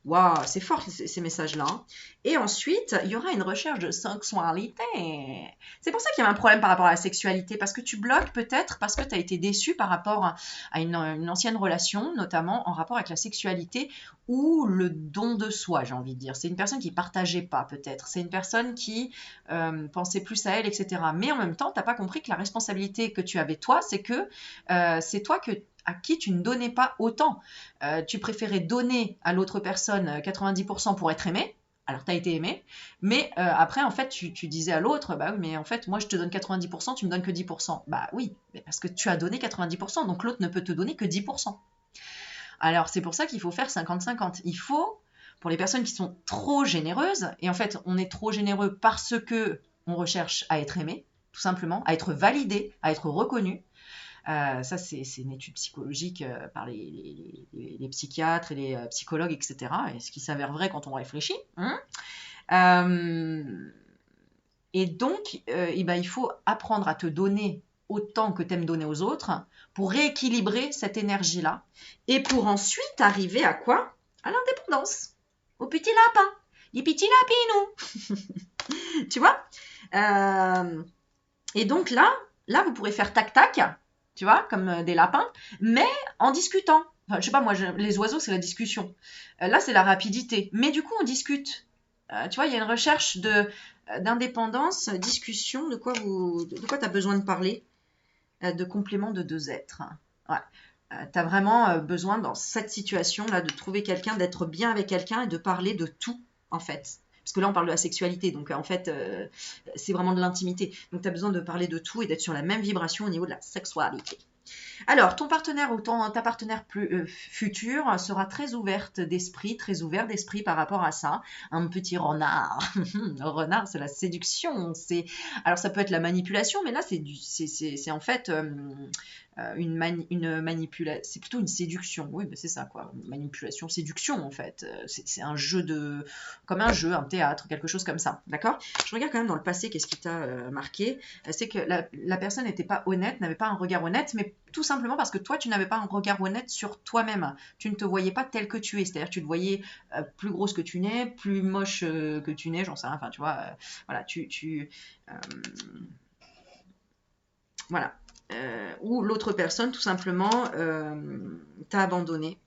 Waouh, c'est fort ces messages-là. Hein. Et ensuite, il y aura une recherche de sexualité. C'est pour ça qu'il y a un problème par rapport à la sexualité, parce que tu bloques peut-être parce que tu as été déçu par rapport à une ancienne relation, notamment en rapport avec la sexualité ou le don de soi, j'ai envie de dire. C'est une personne qui ne partageait pas peut-être. C'est une personne qui pensait plus à elle, etc. Mais en même temps, tu n'as pas compris que la responsabilité que tu avais toi, c'est que c'est toi à qui tu ne donnais pas autant. Tu préférais donner à l'autre personne 90% pour être aimé, alors tu as été aimé, mais après, en fait, tu disais à l'autre, bah oui, mais en fait, moi, je te donne 90%, tu me donnes que 10%. Bah oui, mais parce que tu as donné 90%, donc l'autre ne peut te donner que 10%. Alors, c'est pour ça qu'il faut faire 50-50. Il faut, pour les personnes qui sont trop généreuses, et en fait, on est trop généreux parce que on recherche à être aimé, tout simplement, à être validé, à être reconnu. Ça, c'est une étude psychologique par les psychiatres et les psychologues, etc. Et ce qui s'avère vrai quand on réfléchit. Hein. Et donc, il faut apprendre à te donner autant que tu aimes donner aux autres pour rééquilibrer cette énergie-là et pour ensuite arriver à quoi? À l'indépendance, au petit lapin, les petits lapinous. Tu vois? Et donc là, vous pourrez faire tac-tac, tu vois, comme des lapins, mais en discutant. Enfin, je sais pas, moi, les oiseaux, c'est la discussion. Là, c'est la rapidité. Mais du coup, on discute. Tu vois, il y a une recherche d'indépendance, discussion, de quoi tu as besoin de parler, de complément de deux êtres. Ouais. Tu as vraiment besoin, dans cette situation-là, de trouver quelqu'un, d'être bien avec quelqu'un et de parler de tout, en fait. Parce que là, on parle de la sexualité, donc en fait, c'est vraiment de l'intimité. Donc, tu as besoin de parler de tout et d'être sur la même vibration au niveau de la sexualité. Alors, ton partenaire ou ta partenaire future sera très ouvert d'esprit par rapport à ça. Un petit renard. Le renard, c'est la séduction. Alors, ça peut être la manipulation, mais là, c'est en fait une manipulation. C'est plutôt une séduction. Oui, c'est ça, quoi. Manipulation, séduction, en fait. C'est un jeu comme un jeu, un théâtre, quelque chose comme ça. D'accord? Je regarde quand même dans le passé, qu'est-ce qui t'a marqué. C'est que la personne n'était pas honnête, n'avait pas un regard honnête, mais tout simplement parce que toi, tu n'avais pas un regard honnête sur toi-même. Tu ne te voyais pas tel que tu es. C'est-à-dire que tu te voyais plus grosse que tu n'es, plus moche que tu n'es, j'en sais rien. Enfin, tu vois, voilà, voilà. Ou l'autre personne, tout simplement, t'a abandonné,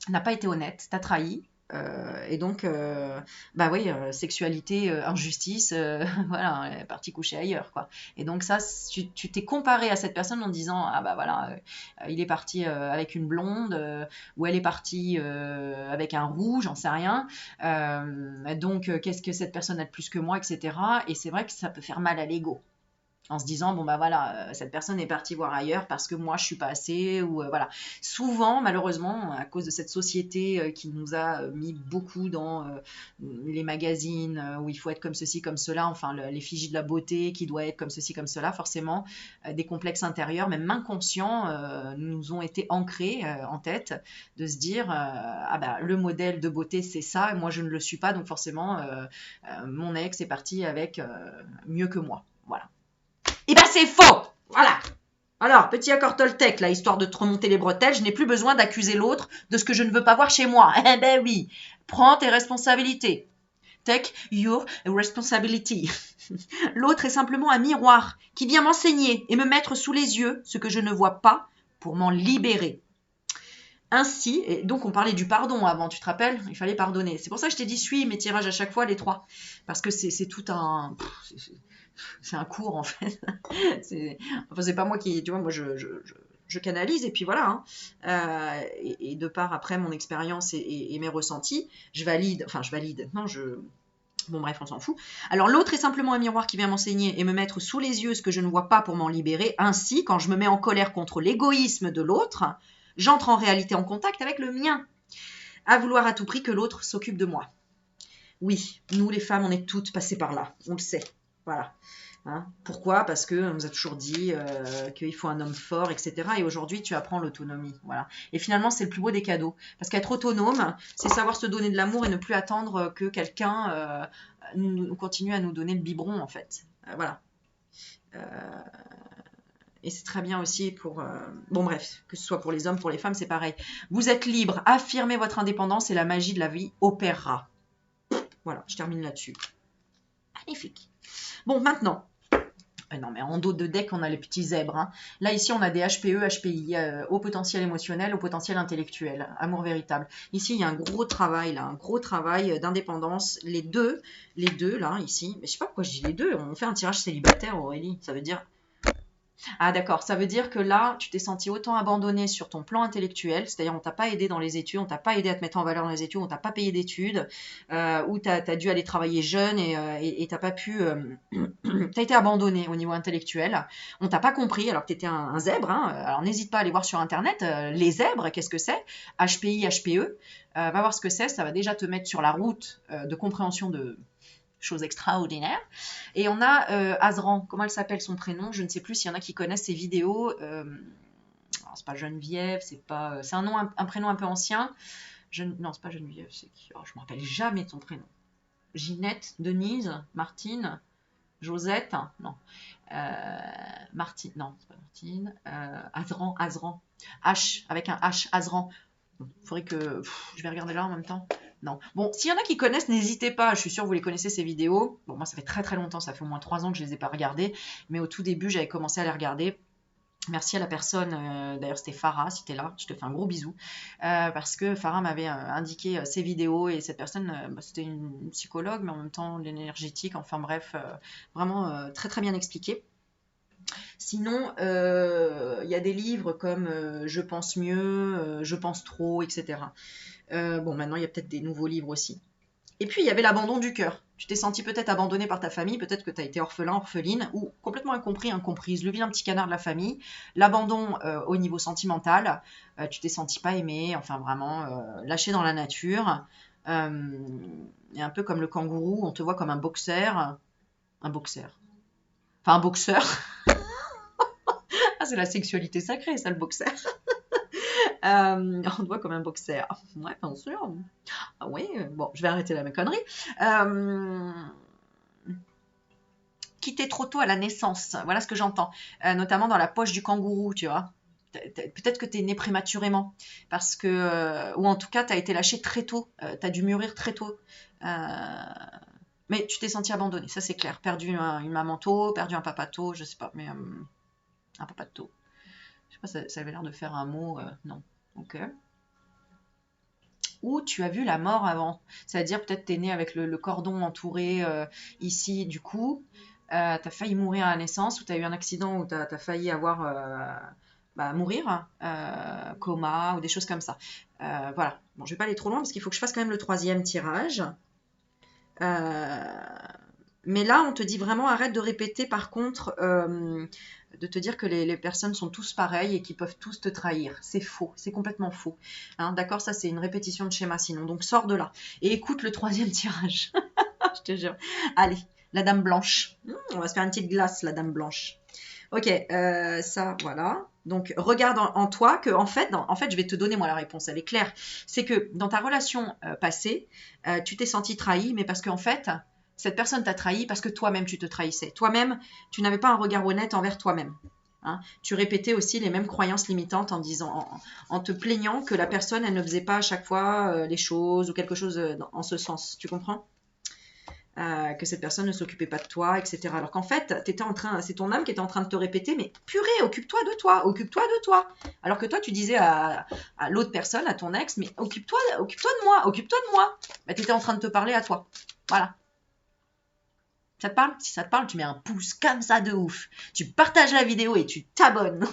n'a pas été honnête, t'a trahi. Et donc, bah oui, sexualité, injustice, voilà, elle est partie coucher ailleurs, quoi. Et donc ça, tu t'es comparé à cette personne en disant, ah bah voilà, il est parti avec une blonde, ou elle est partie avec un rouge, j'en sais rien. Donc, qu'est-ce que cette personne a de plus que moi, etc. Et c'est vrai que ça peut faire mal à l'ego. En se disant, bon bah voilà, cette personne est partie voir ailleurs parce que moi je suis pas assez, ou voilà. Souvent, malheureusement, à cause de cette société qui nous a mis beaucoup dans les magazines où il faut être comme ceci, comme cela, enfin l'effigie de la beauté qui doit être comme ceci, comme cela, forcément, des complexes intérieurs, même inconscients, nous ont été ancrés en tête de se dire, ah bah le modèle de beauté c'est ça, et moi je ne le suis pas, donc forcément mon ex est parti avec mieux que moi. Voilà. Eh ben c'est faux. Voilà. Alors, petit accord Toltec, là, histoire de te remonter les bretelles, je n'ai plus besoin d'accuser l'autre de ce que je ne veux pas voir chez moi. Eh ben oui, prends tes responsabilités. Take your responsibility. L'autre est simplement un miroir qui vient m'enseigner et me mettre sous les yeux ce que je ne vois pas pour m'en libérer. Ainsi, et donc on parlait du pardon avant, tu te rappelles? Il fallait pardonner. C'est pour ça que je t'ai dit suis mes tirages à chaque fois, les 3. Parce que c'est tout un... C'est un cours en fait. C'est pas moi qui... Tu vois, moi je canalise et puis voilà. Et de par après mon expérience et mes ressentis, je valide. Non, Bon bref, on s'en fout. Alors l'autre est simplement un miroir qui vient m'enseigner et me mettre sous les yeux ce que je ne vois pas pour m'en libérer. Ainsi, quand je me mets en colère contre l'égoïsme de l'autre, j'entre en réalité en contact avec le mien, à vouloir à tout prix que l'autre s'occupe de moi. Oui, nous les femmes, on est toutes passées par là, on le sait. Voilà. Pourquoi? Parce qu'on nous a toujours dit qu'il faut un homme fort, etc. Et aujourd'hui, tu apprends l'autonomie. Voilà. Et finalement, c'est le plus beau des cadeaux. Parce qu'être autonome, c'est savoir se donner de l'amour et ne plus attendre que quelqu'un continue à nous donner le biberon, en fait. Voilà. Et c'est très bien aussi pour... Bon bref, que ce soit pour les hommes, pour les femmes, c'est pareil. Vous êtes libre, affirmez votre indépendance et la magie de la vie opérera. Voilà, je termine là-dessus. Magnifique. Bon, maintenant... Non, mais en dos de deck, on a les petits zèbres. Là, ici, on a des HPE, HPI, haut potentiel émotionnel, haut potentiel intellectuel, amour véritable. Ici, il y a un gros travail, là, un gros travail d'indépendance. Les deux, là, ici. Mais je sais pas pourquoi je dis les deux. On fait un tirage célibataire, Aurélie. Ça veut dire... Ah d'accord, ça veut dire que là, tu t'es senti autant abandonné sur ton plan intellectuel, c'est-à-dire on t'a pas aidé dans les études, on t'a pas aidé à te mettre en valeur dans les études, on t'a pas payé d'études, ou tu as dû aller travailler jeune et t'as pas pu... t'as été abandonné au niveau intellectuel, on t'a pas compris alors que tu étais un zèbre, alors n'hésite pas à aller voir sur internet, les zèbres, qu'est-ce que c'est? HPI, HPE, va voir ce que c'est, ça va déjà te mettre sur la route de compréhension de... chose extraordinaire. Et on a Azran, comment elle s'appelle son prénom? Je ne sais plus s'il y en a qui connaissent ses vidéos. C'est pas Geneviève, c'est un nom, un prénom un peu ancien. Non, c'est pas Geneviève, c'est qui? Je me rappelle jamais de son prénom. Ginette, Denise, Martine, Josette, non. Martine, non, c'est pas Martine. Azran. H, avec un H, Azran. Il faudrait que... je vais regarder là en même temps. Non. Bon, s'il y en a qui connaissent, n'hésitez pas. Je suis sûre que vous les connaissez, ces vidéos. Bon, moi, ça fait très très longtemps. Ça fait au moins 3 ans que je ne les ai pas regardées. Mais au tout début, j'avais commencé à les regarder. Merci à la personne, d'ailleurs c'était Farah, si t'es là, je te fais un gros bisou, parce que Farah m'avait indiqué ses vidéos et cette personne, c'était une psychologue, mais en même temps l'énergétique, enfin bref, vraiment très très bien expliqué. Sinon, il y a des livres comme Je pense mieux, Je pense trop, etc. Bon, maintenant, il y a peut-être des nouveaux livres aussi. Et puis, il y avait l'abandon du cœur. Tu t'es senti peut-être abandonné par ta famille, peut-être que tu as été orphelin, orpheline, ou complètement incompris, incomprise, le vilain petit canard de la famille. L'abandon au niveau sentimental, tu t'es senti pas aimé, enfin vraiment lâché dans la nature. Et un peu comme le kangourou, on te voit comme un boxeur. Un boxeur. Enfin, un boxeur. Ah, c'est la sexualité sacrée, ça, le boxeur. On te voit comme un boxeur. Ouais, bien sûr. Ah oui, bon, je vais arrêter là mes conneries. Quitter trop tôt à la naissance, voilà ce que j'entends. Notamment dans la poche du kangourou, tu vois. Peut-être que tu es né prématurément, parce que, ou en tout cas, tu as été lâché très tôt, tu as dû mûrir très tôt. Mais tu t'es senti abandonné, ça c'est clair. Perdu une maman tôt, perdu un papa tôt, je sais pas, mais un papa tôt. Je sais pas, ça avait l'air de faire un mot, non. Ok. Ou tu as vu la mort avant. C'est-à-dire peut-être tu es né avec le cordon entouré ici du cou, tu as failli mourir à la naissance, ou tu as eu un accident où tu as failli mourir, coma, ou des choses comme ça. Voilà. Bon, je vais pas aller trop loin parce qu'il faut que je fasse quand même le 3e tirage. Mais là, on te dit vraiment, arrête de répéter par contre, de te dire que les personnes sont tous pareilles et qu'ils peuvent tous te trahir. C'est faux, c'est complètement faux. D'accord, ça c'est une répétition de schéma sinon. Donc sors de là et écoute le 3e tirage. Je te jure. Allez, la dame blanche. On va se faire une petite glace, la dame blanche. Ok, ça, voilà. Donc, regarde en toi que, en fait, je vais te donner, moi, la réponse, elle est claire. C'est que dans ta relation passée, tu t'es senti trahi, mais parce qu'en fait, cette personne t'a trahi parce que toi-même, tu te trahissais. Toi-même, tu n'avais pas un regard honnête envers toi-même. Tu répétais aussi les mêmes croyances limitantes en te plaignant que la personne, elle ne faisait pas à chaque fois les choses ou quelque chose en ce sens. Tu comprends ? que cette personne ne s'occupait pas de toi, etc. Alors qu'en fait, c'est ton âme qui était en train de te répéter, mais purée, occupe-toi de toi, occupe-toi de toi. Alors que toi, tu disais à l'autre personne, à ton ex, mais occupe-toi de moi, occupe-toi de moi. Bah, tu étais en train de te parler à toi. Voilà. Ça te parle? Si ça te parle, tu mets un pouce comme ça de ouf. Tu partages la vidéo et tu t'abonnes.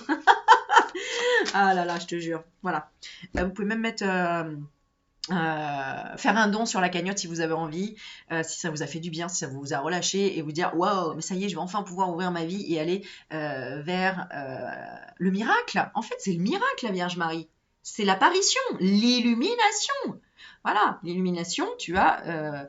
Ah là là, je te jure. Voilà. Vous pouvez même mettre... faire un don sur la cagnotte si vous avez envie, si ça vous a fait du bien, si ça vous a relâché et vous dire waouh, mais ça y est, je vais enfin pouvoir ouvrir ma vie et aller vers le miracle. En fait, c'est le miracle, la Vierge Marie. C'est l'apparition, l'illumination. Voilà, l'illumination, tu as.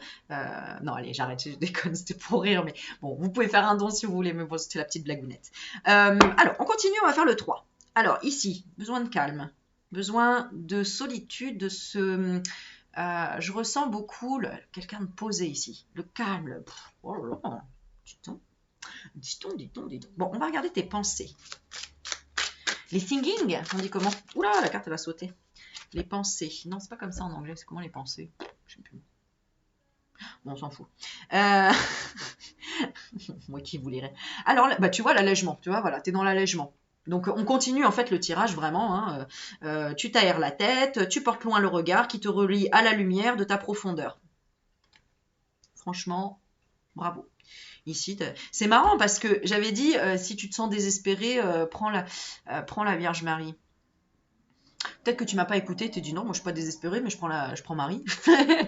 Non, allez, j'arrête, je déconne, c'était pour rire, mais bon, vous pouvez faire un don si vous voulez, mais bon, c'était la petite blagounette. Alors, on continue, on va faire le 3. Alors, ici, besoin de calme. Besoin de solitude, de ce... je ressens beaucoup quelqu'un de posé ici. Le calme. Oh là là. Dis-t-on. Bon, on va regarder tes pensées. Les thinking, on dit comment? Oula, la carte elle a sauté. Les pensées. Non, c'est pas comme ça en anglais. C'est comment les pensées? Je sais plus. Bon, on s'en fout. Moi qui vous lirai. Alors, bah, tu vois l'allègement. Tu vois, voilà, t'es dans l'allègement. Donc on continue en fait le tirage vraiment. Hein. Tu t'aères la tête, tu portes loin le regard qui te relie à la lumière de ta profondeur. Franchement, bravo. Ici, c'est marrant parce que j'avais dit si tu te sens désespéré, prends la Vierge Marie. Peut-être que tu m'as pas écouté, tu t'es dit non, moi je suis pas désespérée, mais je prends Marie.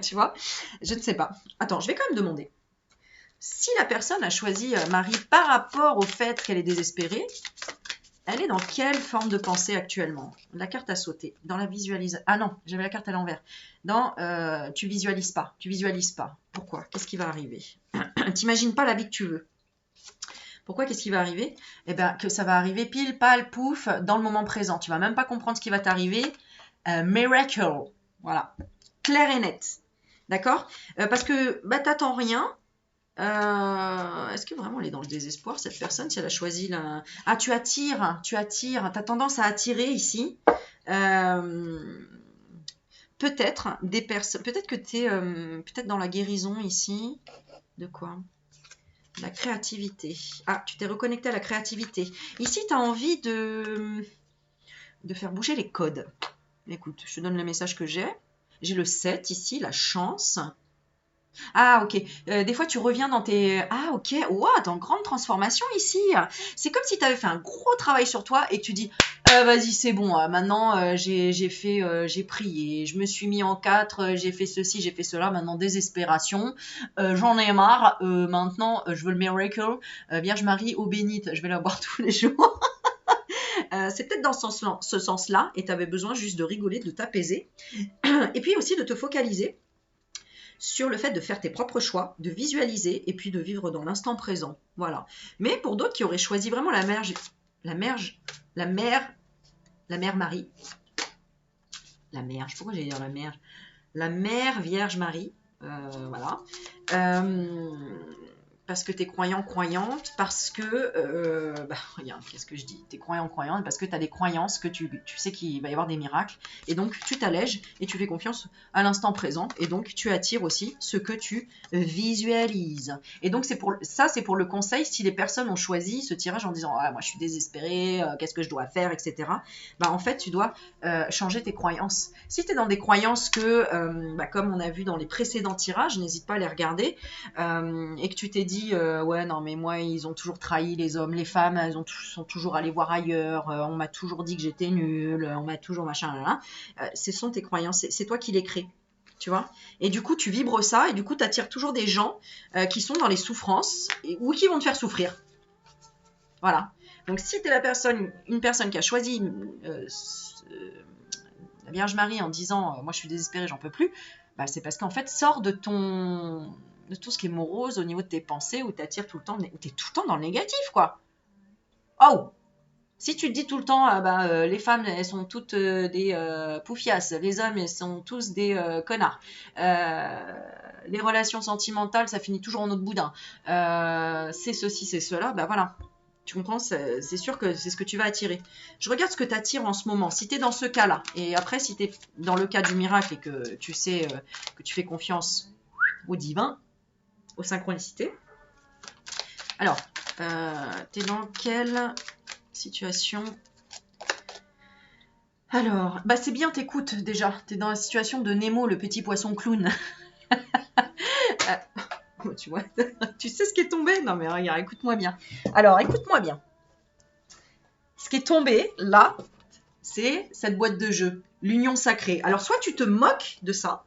Tu vois, je ne sais pas. Attends, je vais quand même demander. Si la personne a choisi Marie par rapport au fait qu'elle est désespérée, elle est dans quelle forme de pensée actuellement? La carte a sauté. Dans la visualisation. Ah non, j'avais la carte à l'envers. Dans tu visualises pas. Tu visualises pas. Pourquoi? Qu'est-ce qui va arriver? T'imagines pas la vie que tu veux. Pourquoi? Qu'est-ce qui va arriver? Eh bien, que ça va arriver pile, pal, pouf, dans le moment présent. Tu vas même pas comprendre ce qui va t'arriver. Miracle. Voilà. Clair et net. D'accord? Parce que bah, t'attends rien. Est-ce que vraiment elle est dans le désespoir, cette personne, si elle a choisi la... Ah, tu attires, t'as tendance à attirer ici. Peut-être des personnes, peut-être que tu es peut-être dans la guérison ici. De quoi? La créativité. Ah, tu t'es reconnecté à la créativité. Ici, tu as envie de faire bouger les codes. Écoute, je te donne le message que j'ai. J'ai le 7 ici, la chance. Ah, ok. Des fois, tu reviens dans tes... Ah, ok. Wow, dans grande transformation ici. C'est comme si tu avais fait un gros travail sur toi et que tu dis, vas-y, c'est bon. Maintenant, j'ai prié, je me suis mis en 4, j'ai fait ceci, j'ai fait cela. Maintenant, désespération. J'en ai marre. Maintenant, je veux le miracle. Vierge Marie, eau bénite, je vais la boire tous les jours. C'est peut-être dans ce sens-là et tu avais besoin juste de rigoler, de t'apaiser. Et puis aussi de te focaliser sur le fait de faire tes propres choix, de visualiser et puis de vivre dans l'instant présent. Voilà. Mais pour d'autres qui auraient choisi vraiment la mère Marie, pourquoi j'allais dire la mère Vierge Marie, voilà. Parce que tu es croyante, parce que, regarde, qu'est-ce que je dis? Tu es croyante, parce que tu as des croyances, que tu sais qu'il va y avoir des miracles, et donc tu t'allèges et tu fais confiance à l'instant présent, et donc tu attires aussi ce que tu visualises. Et donc c'est pour le conseil, si les personnes ont choisi ce tirage en disant « Ah, moi je suis désespérée, qu'est-ce que je dois faire, etc. » Bah, en fait, tu dois changer tes croyances. Si tu es dans des croyances que, comme on a vu dans les précédents tirages, n'hésite pas à les regarder, et que tu t'es dit ouais non mais moi ils ont toujours trahi les hommes, les femmes elles sont toujours allées voir ailleurs, on m'a toujours dit que j'étais nulle, on m'a toujours machin là, ce sont tes croyances, c'est toi qui les crées, tu vois, et du coup tu vibres ça et du coup tu attires toujours des gens qui sont dans les souffrances ou qui vont te faire souffrir. Voilà, donc si tu es une personne qui a choisi la Vierge Marie en disant moi je suis désespérée, j'en peux plus, bah, c'est parce qu'en fait sors de tout ce qui est morose au niveau de tes pensées, où tu attires tout le temps, où tu es tout le temps dans le négatif, quoi. Oh! Si tu te dis tout le temps, les femmes, elles sont toutes des poufiasses, les hommes, ils sont tous des connards, les relations sentimentales, ça finit toujours en eau de boudin, c'est ceci, c'est cela, bah voilà. Tu comprends? C'est sûr que c'est ce que tu vas attirer. Je regarde ce que tu attires en ce moment. Si tu es dans ce cas-là, et après, si tu es dans le cas du miracle et que tu sais que tu fais confiance au divin, aux synchronicités. Alors, t'es dans quelle situation? Alors, bah c'est bien, t'écoutes déjà. T'es dans la situation de Nemo, le petit poisson clown. Tu vois, tu sais ce qui est tombé? Non mais regarde, écoute-moi bien. Alors, écoute-moi bien. Ce qui est tombé, là, c'est cette boîte de jeu, l'union sacrée. Alors, soit tu te moques de ça,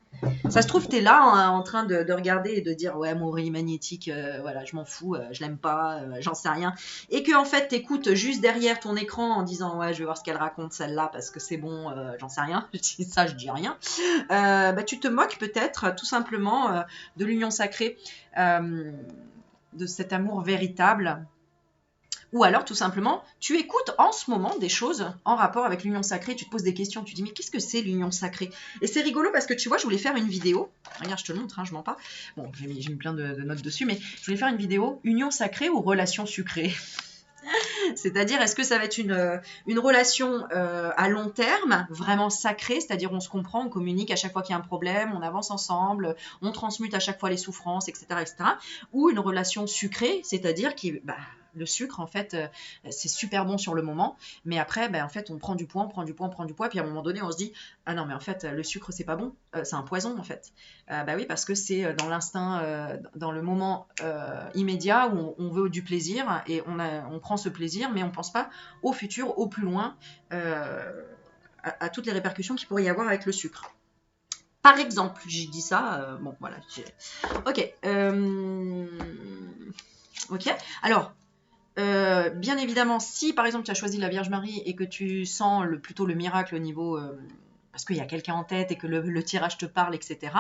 ça se trouve, tu es là en train de regarder et de dire ouais, mon riz magnétique, voilà, je m'en fous, je l'aime pas, j'en sais rien. Et que en fait, tu écoutes juste derrière ton écran en disant ouais, je vais voir ce qu'elle raconte celle-là parce que c'est bon, j'en sais rien. Je dis ça, je dis rien. Bah, tu te moques peut-être tout simplement de l'union sacrée, de cet amour véritable. Ou alors, tout simplement, tu écoutes en ce moment des choses en rapport avec l'union sacrée, tu te poses des questions, tu te dis, mais qu'est-ce que c'est l'union sacrée? Et c'est rigolo parce que tu vois, je voulais faire une vidéo. Regarde, je te le montre, hein, je mens pas. Bon, j'ai mis plein de notes dessus, mais je voulais faire une vidéo union sacrée ou relation sucrée. C'est-à-dire, est-ce que ça va être une relation à long terme, vraiment sacrée, c'est-à-dire on se comprend, on communique à chaque fois qu'il y a un problème, on avance ensemble, on transmute à chaque fois les souffrances, etc. etc. Ou une relation sucrée, c'est-à-dire qui... Bah, le sucre, en fait, c'est super bon sur le moment, mais après, en fait, on prend du poids, puis à un moment donné, on se dit, ah non, mais en fait, le sucre, c'est pas bon, c'est un poison, en fait. Bah oui, parce que c'est dans l'instinct, dans le moment immédiat où on veut du plaisir, et on prend ce plaisir, mais on pense pas au futur, au plus loin, à toutes les répercussions qu'il pourrait y avoir avec le sucre. Par exemple, j'ai dit ça, bon, voilà. Ok. Ok, alors... bien évidemment, si par exemple tu as choisi la Vierge Marie et que tu sens plutôt le miracle au niveau parce qu'il y a quelqu'un en tête et que le tirage te parle, etc.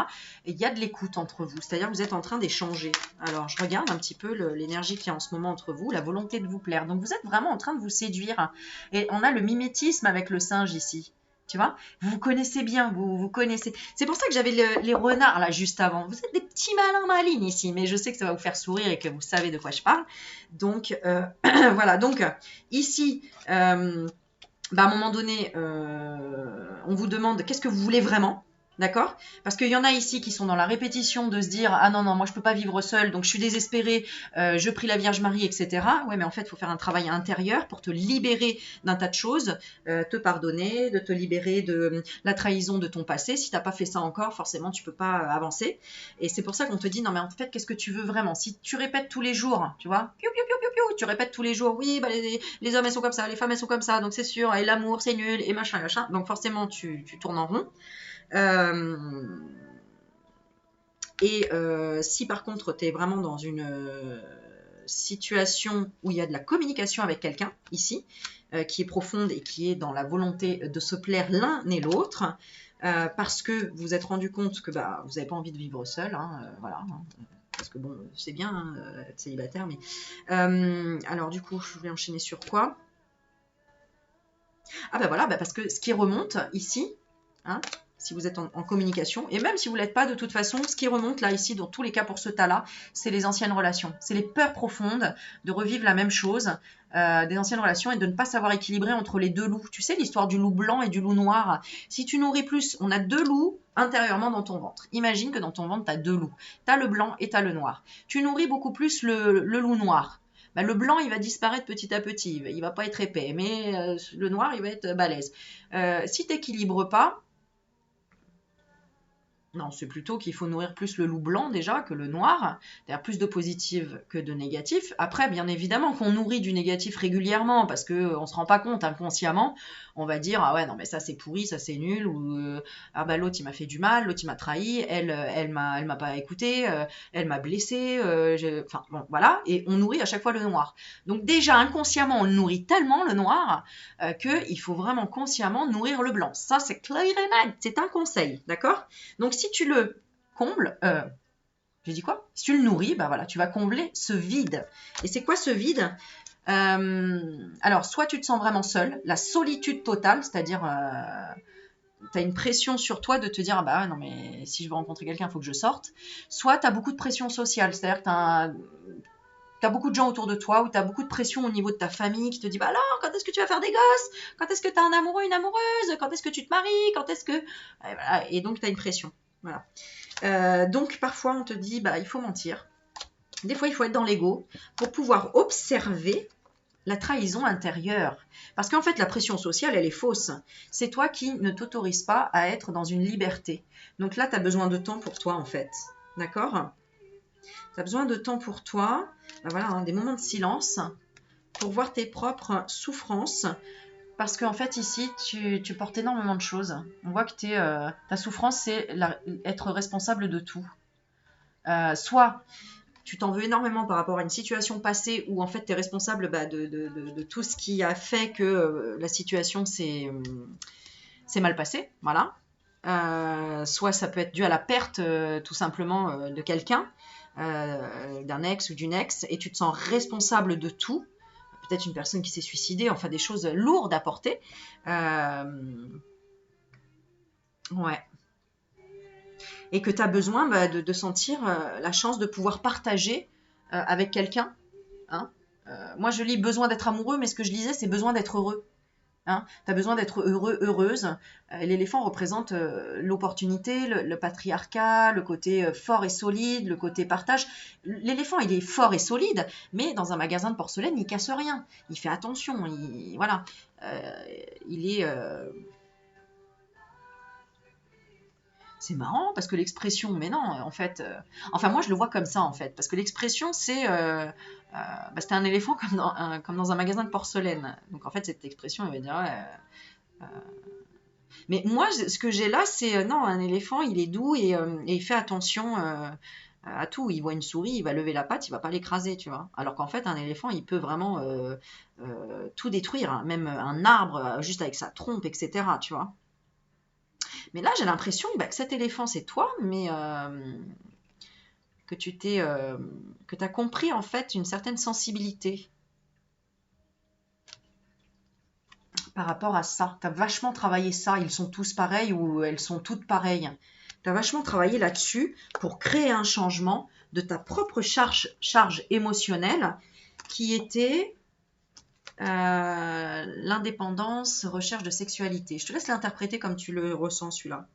Et il y a de l'écoute entre vous, c'est-à-dire que vous êtes en train d'échanger. Alors je regarde un petit peu l'énergie qu'il y a en ce moment entre vous, la volonté de vous plaire. Donc vous êtes vraiment en train de vous séduire. Et on a le mimétisme avec le singe ici. Tu vois, vous vous connaissez bien, vous connaissez. C'est pour ça que j'avais les renards là juste avant. Vous êtes des petits malins malines ici, mais je sais que ça va vous faire sourire et que vous savez de quoi je parle. Donc voilà, donc ici, à un moment donné, on vous demande qu'est-ce que vous voulez vraiment. D'accord? Parce qu'il y en a ici qui sont dans la répétition de se dire ah non, non, moi je peux pas vivre seule, donc je suis désespérée, je prie la Vierge Marie, etc. Ouais, mais en fait, il faut faire un travail intérieur pour te libérer d'un tas de choses, te pardonner, de te libérer de la trahison de ton passé. Si tu n'as pas fait ça encore, forcément, tu peux pas avancer. Et c'est pour ça qu'on te dit non, mais en fait, qu'est-ce que tu veux vraiment? Si tu répètes tous les jours, tu vois, tu répètes tous les jours, oui, bah, les hommes elles sont comme ça, les femmes elles sont comme ça, donc c'est sûr, et l'amour c'est nul, et machin, machin. Donc forcément, tu tournes en rond. Et si par contre tu es vraiment dans une situation où il y a de la communication avec quelqu'un ici, qui est profonde et qui est dans la volonté de se plaire l'un et l'autre, parce que vous vous êtes rendu compte que bah, vous n'avez pas envie de vivre seul, hein, voilà, hein, parce que bon, c'est bien hein, être célibataire, mais alors du coup, je vais enchaîner sur quoi? Ah bah voilà, bah parce que ce qui remonte ici, hein, si vous êtes en communication, et même si vous ne l'êtes pas de toute façon, ce qui remonte là, ici, dans tous les cas pour ce tas-là, c'est les anciennes relations. C'est les peurs profondes de revivre la même chose, des anciennes relations, et de ne pas savoir équilibrer entre les deux loups. Tu sais, l'histoire du loup blanc et du loup noir. Si tu nourris plus, on a deux loups intérieurement dans ton ventre. Imagine que dans ton ventre, tu as deux loups. Tu as le blanc et tu as le noir. Tu nourris beaucoup plus le loup noir. Bah, le blanc, il va disparaître petit à petit. Il va pas être épais, mais le noir, il va être balèze. Si tu n'équilibres pas, non, c'est plutôt qu'il faut nourrir plus le loup blanc déjà que le noir, c'est-à-dire plus de positif que de négatif. Après, bien évidemment qu'on nourrit du négatif régulièrement parce qu'on ne se rend pas compte inconsciemment, on va dire ah ouais non mais ça c'est pourri, ça c'est nul, ou ah bah l'autre il m'a fait du mal, l'autre il m'a trahi, elle m'a pas écouté, elle m'a blessé, enfin bon voilà, et on nourrit à chaque fois le noir. Donc déjà inconsciemment on le nourrit tellement le noir qu'il faut vraiment consciemment nourrir le blanc. Ça c'est clair et net, c'est un conseil, d'accord? Donc si tu le combles, j'ai dit quoi? Si tu le nourris, bah voilà, tu vas combler ce vide. Et c'est quoi ce vide? Alors, soit tu te sens vraiment seul, la solitude totale, c'est-à-dire tu as une pression sur toi de te dire ah bah non mais si je veux rencontrer quelqu'un, il faut que je sorte. Soit tu as beaucoup de pression sociale, c'est-à-dire que tu as beaucoup de gens autour de toi ou tu as beaucoup de pression au niveau de ta famille qui te dit bah alors quand est-ce que tu vas faire des gosses, quand est-ce que tu as un amoureux, une amoureuse, quand est-ce que tu te maries, quand est-ce que... Et, voilà. Et donc tu as une pression. Voilà. Donc parfois on te dit bah il faut mentir. Des fois, il faut être dans l'ego pour pouvoir observer la trahison intérieure. Parce qu'en fait, la pression sociale, elle est fausse. C'est toi qui ne t'autorises pas à être dans une liberté. Donc là, tu as besoin de temps pour toi, en fait. D'accord? Tu as besoin de temps pour toi. Ben voilà, hein, des moments de silence pour voir tes propres souffrances. Parce qu'en fait, ici, tu portes énormément de choses. On voit que ta souffrance, c'est être responsable de tout. Soit tu t'en veux énormément par rapport à une situation passée où en fait tu es responsable de tout ce qui a fait que la situation s'est mal passée. Voilà. Soit ça peut être dû à la perte tout simplement de quelqu'un, d'un ex ou d'une ex, et tu te sens responsable de tout. Peut-être une personne qui s'est suicidée, enfin des choses lourdes à porter. Ouais. Et que tu as besoin de sentir la chance de pouvoir partager avec quelqu'un. Hein. Moi, je lis besoin d'être amoureux, mais ce que je lisais, c'est besoin d'être heureux. Hein. Tu as besoin d'être heureux, heureuse. L'éléphant représente l'opportunité, le patriarcat, le côté fort et solide, le côté partage. L'éléphant, il est fort et solide, mais dans un magasin de porcelaine, il casse rien. Il fait attention. Voilà. Il est... C'est marrant parce que l'expression, mais non, en fait, enfin moi je le vois comme ça en fait, parce que l'expression c'est un éléphant comme dans un magasin de porcelaine. Donc en fait cette expression, elle va dire, ouais, mais moi ce que j'ai là, c'est non, un éléphant, il est doux et il fait attention à tout. Il voit une souris, il va lever la patte, il va pas l'écraser, tu vois. Alors qu'en fait un éléphant, il peut vraiment tout détruire, hein, même un arbre juste avec sa trompe, etc. Tu vois. Mais là, j'ai l'impression que cet éléphant, c'est toi, mais que tu as compris en fait une certaine sensibilité par rapport à ça. Tu as vachement travaillé ça. Ils sont tous pareils ou elles sont toutes pareilles. Tu as vachement travaillé là-dessus pour créer un changement de ta propre charge émotionnelle qui était l'indépendance, recherche de sexualité. Je te laisse l'interpréter comme tu le ressens, celui-là.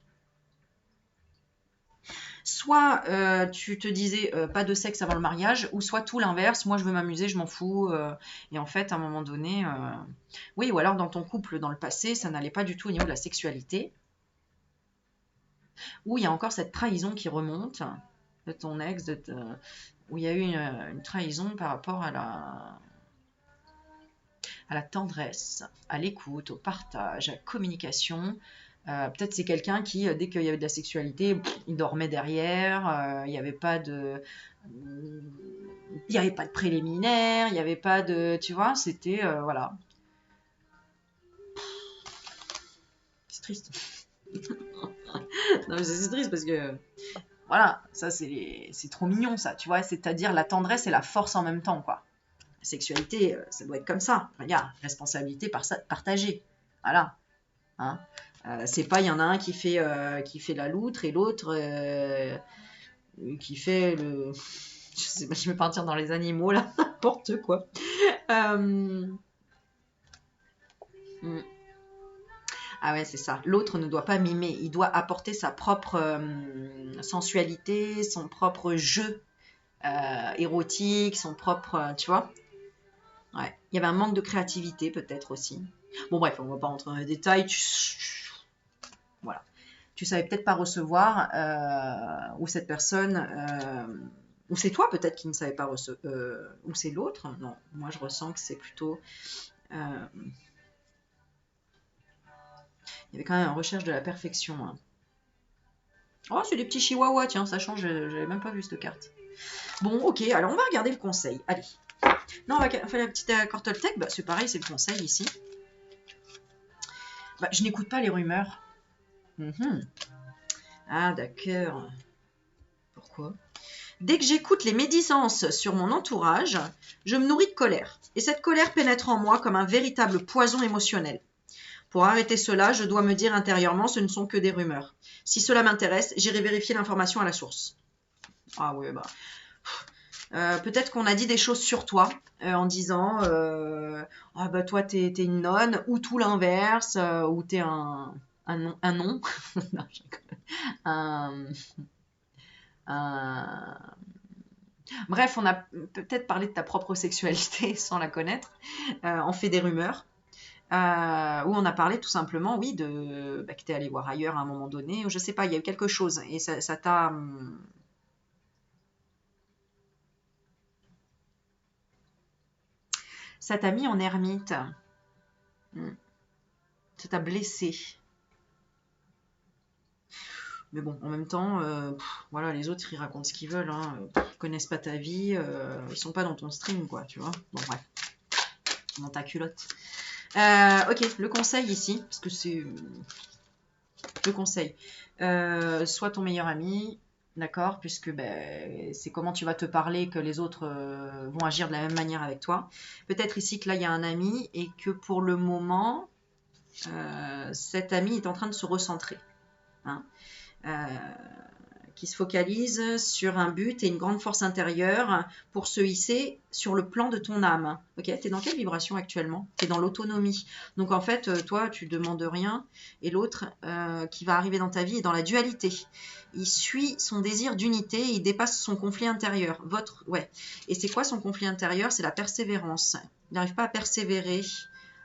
Soit tu te disais pas de sexe avant le mariage, ou soit tout l'inverse, moi je veux m'amuser, je m'en fous. Et en fait, à un moment donné, oui, ou alors dans ton couple, dans le passé, ça n'allait pas du tout au niveau de la sexualité. Ou il y a encore cette trahison qui remonte de ton ex, où il y a eu une trahison par rapport à la tendresse, à l'écoute, au partage, à la communication. Peut-être c'est quelqu'un qui, dès qu'il y avait de la sexualité, il dormait derrière, il n'y avait pas de... Il n'y avait pas de préliminaire, il n'y avait pas de... Tu vois, c'était... voilà. C'est triste. Non, mais c'est triste parce que... Voilà, ça c'est trop mignon ça, tu vois. C'est-à-dire la tendresse et la force en même temps, quoi. La sexualité, ça doit être comme ça. Regarde, responsabilité partagée. Voilà. Hein. C'est pas, il y en a un qui fait la loutre et l'autre qui fait le... Je sais pas, je vais partir dans les animaux là, n'importe quoi. Ah ouais, c'est ça. L'autre ne doit pas mimer, il doit apporter sa propre sensualité, son propre jeu érotique, son propre... tu vois. Ouais. Il y avait un manque de créativité peut-être aussi. Bon bref, on va pas rentrer dans les détails. Voilà. Tu savais peut-être pas recevoir, ou cette personne, ou c'est toi peut-être qui ne savais pas recevoir, ou c'est l'autre. Non, moi je ressens que c'est plutôt... il y avait quand même une recherche de la perfection. Hein. Oh, c'est des petits chihuahuas, tiens, ça change, j'avais même pas vu cette carte. Bon, ok, alors on va regarder le conseil. Allez. Non, on va faire la petite carte Toltec. C'est pareil, c'est le conseil ici. Je n'écoute pas les rumeurs. Ah, d'accord. Pourquoi ? Dès que j'écoute les médisances sur mon entourage, je me nourris de colère. Et cette colère pénètre en moi comme un véritable poison émotionnel. Pour arrêter cela, je dois me dire intérieurement, ce ne sont que des rumeurs. Si cela m'intéresse, j'irai vérifier l'information à la source. Ah oui, peut-être qu'on a dit des choses sur toi en disant toi t'es une nonne, ou tout l'inverse, ou t'es un non. Non, un Bref, on a peut-être parlé de ta propre sexualité sans la connaître. On fait des rumeurs. Où on a parlé tout simplement, oui, que tu es allé voir ailleurs à un moment donné, ou je sais pas, il y a eu quelque chose, et ça t'a mis en ermite. Hmm. Ça t'a blessé. Mais bon, en même temps, voilà, les autres, ils racontent ce qu'ils veulent, hein. Ils connaissent pas ta vie, ils sont pas dans ton stream, quoi, tu vois. Bon, bref, dans ta culotte. Ok, le conseil ici, parce que c'est le conseil. Sois ton meilleur ami, d'accord, puisque ben, c'est comment tu vas te parler que les autres vont agir de la même manière avec toi. Peut-être ici que là, il y a un ami et que pour le moment, cet ami est en train de se recentrer. Hein. Euh, qui se focalise sur un but et une grande force intérieure pour se hisser sur le plan de ton âme. Ok, tu es dans quelle vibration actuellement? Tu es dans l'autonomie. Donc en fait, toi, tu demandes rien et l'autre qui va arriver dans ta vie est dans la dualité. Il suit son désir d'unité, il dépasse son conflit intérieur. Ouais. Et c'est quoi son conflit intérieur? C'est la persévérance. Il n'arrive pas à persévérer.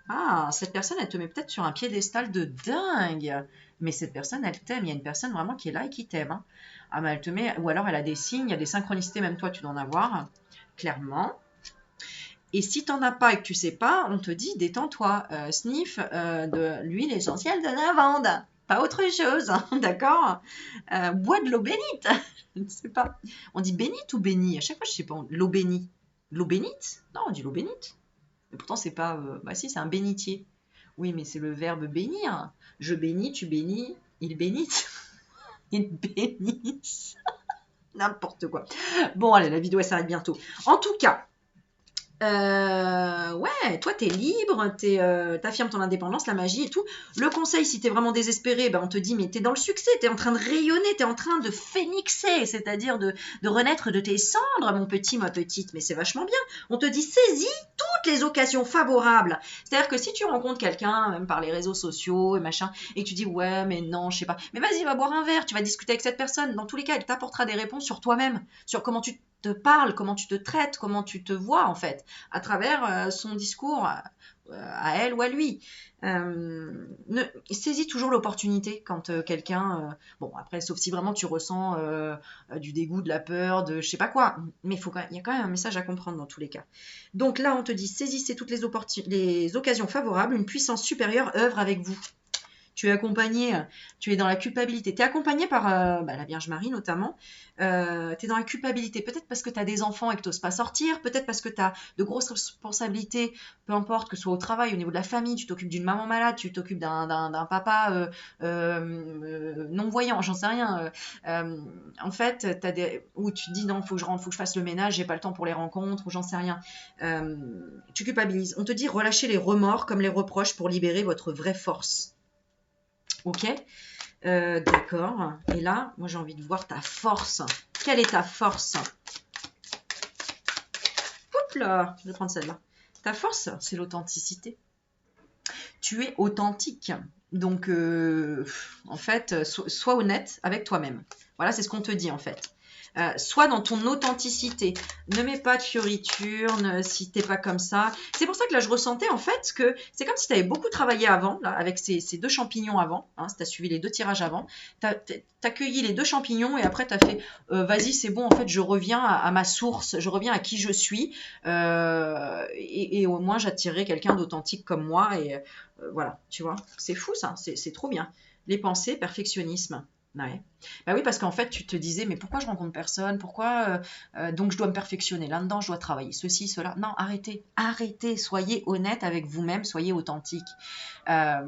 Ah, cette personne, elle te met peut-être sur un piédestal de dingue. Mais cette personne, elle t'aime. Il y a une personne vraiment qui est là et qui t'aime. Hein. Ah, mais elle te met, ou alors elle a des signes, il y a des synchronicités, même toi, tu dois en avoir, clairement. Et si tu n'en as pas et que tu sais pas, on te dit détends-toi, sniff de l'huile essentielle de lavande. Pas autre chose, hein, d'accord. Bois de l'eau bénite. Je ne sais pas. On dit bénite ou bénie? À chaque fois, je sais pas. L'eau bénie. L'eau bénite? Non, on dit l'eau bénite. Mais pourtant, c'est pas. Bah si, c'est un bénitier. Oui, mais c'est le verbe bénir. Je bénis, tu bénis, il bénite. Il bénisse. N'importe quoi. Bon, allez, la vidéo elle s'arrête bientôt. En tout cas, ouais, toi t'es libre, t'affirmes ton indépendance, la magie et tout. Le conseil, si t'es vraiment désespéré, ben, on te dit, mais t'es dans le succès, t'es en train de rayonner, t'es en train de phénixer, c'est-à-dire de renaître de tes cendres, mon petit, ma petite, mais c'est vachement bien. On te dit, saisis toutes les occasions favorables. C'est-à-dire que si tu rencontres quelqu'un, même par les réseaux sociaux et machin, et que tu dis, ouais, mais non, je sais pas, mais vas-y, va boire un verre, tu vas discuter avec cette personne. Dans tous les cas, elle t'apportera des réponses sur toi-même, sur comment tu te parles, comment tu te traites, comment tu te vois en fait, à travers son discours à elle ou à lui. Saisis toujours l'opportunité quand quelqu'un, bon après sauf si vraiment tu ressens du dégoût, de la peur, de je sais pas quoi, mais il y a quand même un message à comprendre dans tous les cas. Donc là on te dit saisissez toutes les occasions favorables, une puissance supérieure œuvre avec vous. Tu es accompagné, tu es dans la culpabilité. Tu es accompagné par la Vierge Marie notamment. Tu es dans la culpabilité, peut-être parce que tu as des enfants et que tu n'oses pas sortir, peut-être parce que tu as de grosses responsabilités, peu importe, que ce soit au travail, au niveau de la famille, tu t'occupes d'une maman malade, tu t'occupes d'un papa non-voyant, j'en sais rien. En fait, où tu te dis non, il faut que je rentre, il faut que je fasse le ménage, j'ai pas le temps pour les rencontres, ou j'en sais rien. Tu culpabilises. On te dit relâchez les remords comme les reproches pour libérer votre vraie force. Ok, d'accord. Et là, moi j'ai envie de voir ta force. Quelle est ta force? Hop là, je vais prendre celle-là. Ta force, c'est l'authenticité. Tu es authentique. Donc, en fait, sois honnête avec toi-même. Voilà, c'est ce qu'on te dit en fait. Sois dans ton authenticité. Ne mets pas de fioritures si t'es pas comme ça. C'est pour ça que là, je ressentais en fait que c'est comme si tu avais beaucoup travaillé avant, là, avec ces deux champignons avant. Hein, si tu as suivi les 2 tirages avant. Tu as cueilli les 2 champignons et après, tu as fait vas-y, c'est bon, en fait, je reviens à ma source, je reviens à qui je suis. Et au moins, j'attirerai quelqu'un d'authentique comme moi. Et voilà, tu vois. C'est fou ça, c'est trop bien. Les pensées, perfectionnisme. Ouais. Bah oui, parce qu'en fait, tu te disais, mais pourquoi je rencontre personne? Pourquoi donc je dois me perfectionner là-dedans, je dois travailler ceci, cela. Non, arrêtez, arrêtez, soyez honnête avec vous-même, soyez authentique. Euh,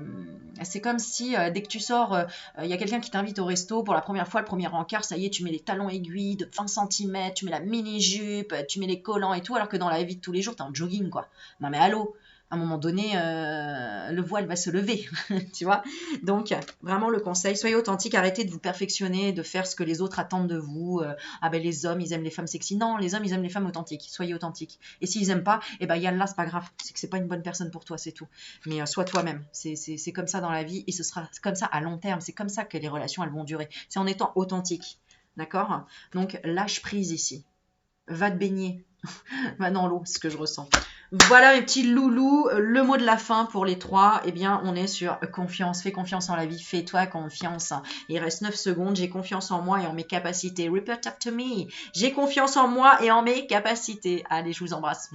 c'est comme si dès que tu sors, il y a quelqu'un qui t'invite au resto pour la première fois, le premier encart, ça y est, tu mets les talons aiguilles de 20 cm, tu mets la mini-jupe, tu mets les collants et tout, alors que dans la vie de tous les jours, t'es en jogging, quoi. Non mais allô, à un moment donné, le voile va se lever, tu vois. Donc, vraiment le conseil, soyez authentique, arrêtez de vous perfectionner, de faire ce que les autres attendent de vous. Ah ben les hommes, ils aiment les femmes sexy. Non, les hommes, ils aiment les femmes authentiques. Soyez authentiques. Et s'ils aiment pas, eh ben yallah, c'est pas grave. C'est que c'est pas une bonne personne pour toi, c'est tout. Mais sois toi-même. C'est comme ça dans la vie et ce sera comme ça à long terme. C'est comme ça que les relations, elles vont durer. C'est en étant authentique. D'accord? Donc, lâche prise ici. va te baigner. Va dans l'eau, c'est ce que je ressens. Voilà mes petits loulous, le mot de la fin pour les trois, eh bien on est sur confiance, fais confiance en la vie, fais-toi confiance. Il reste 9 secondes, j'ai confiance en moi et en mes capacités. Repeat after me, j'ai confiance en moi et en mes capacités. Allez, je vous embrasse.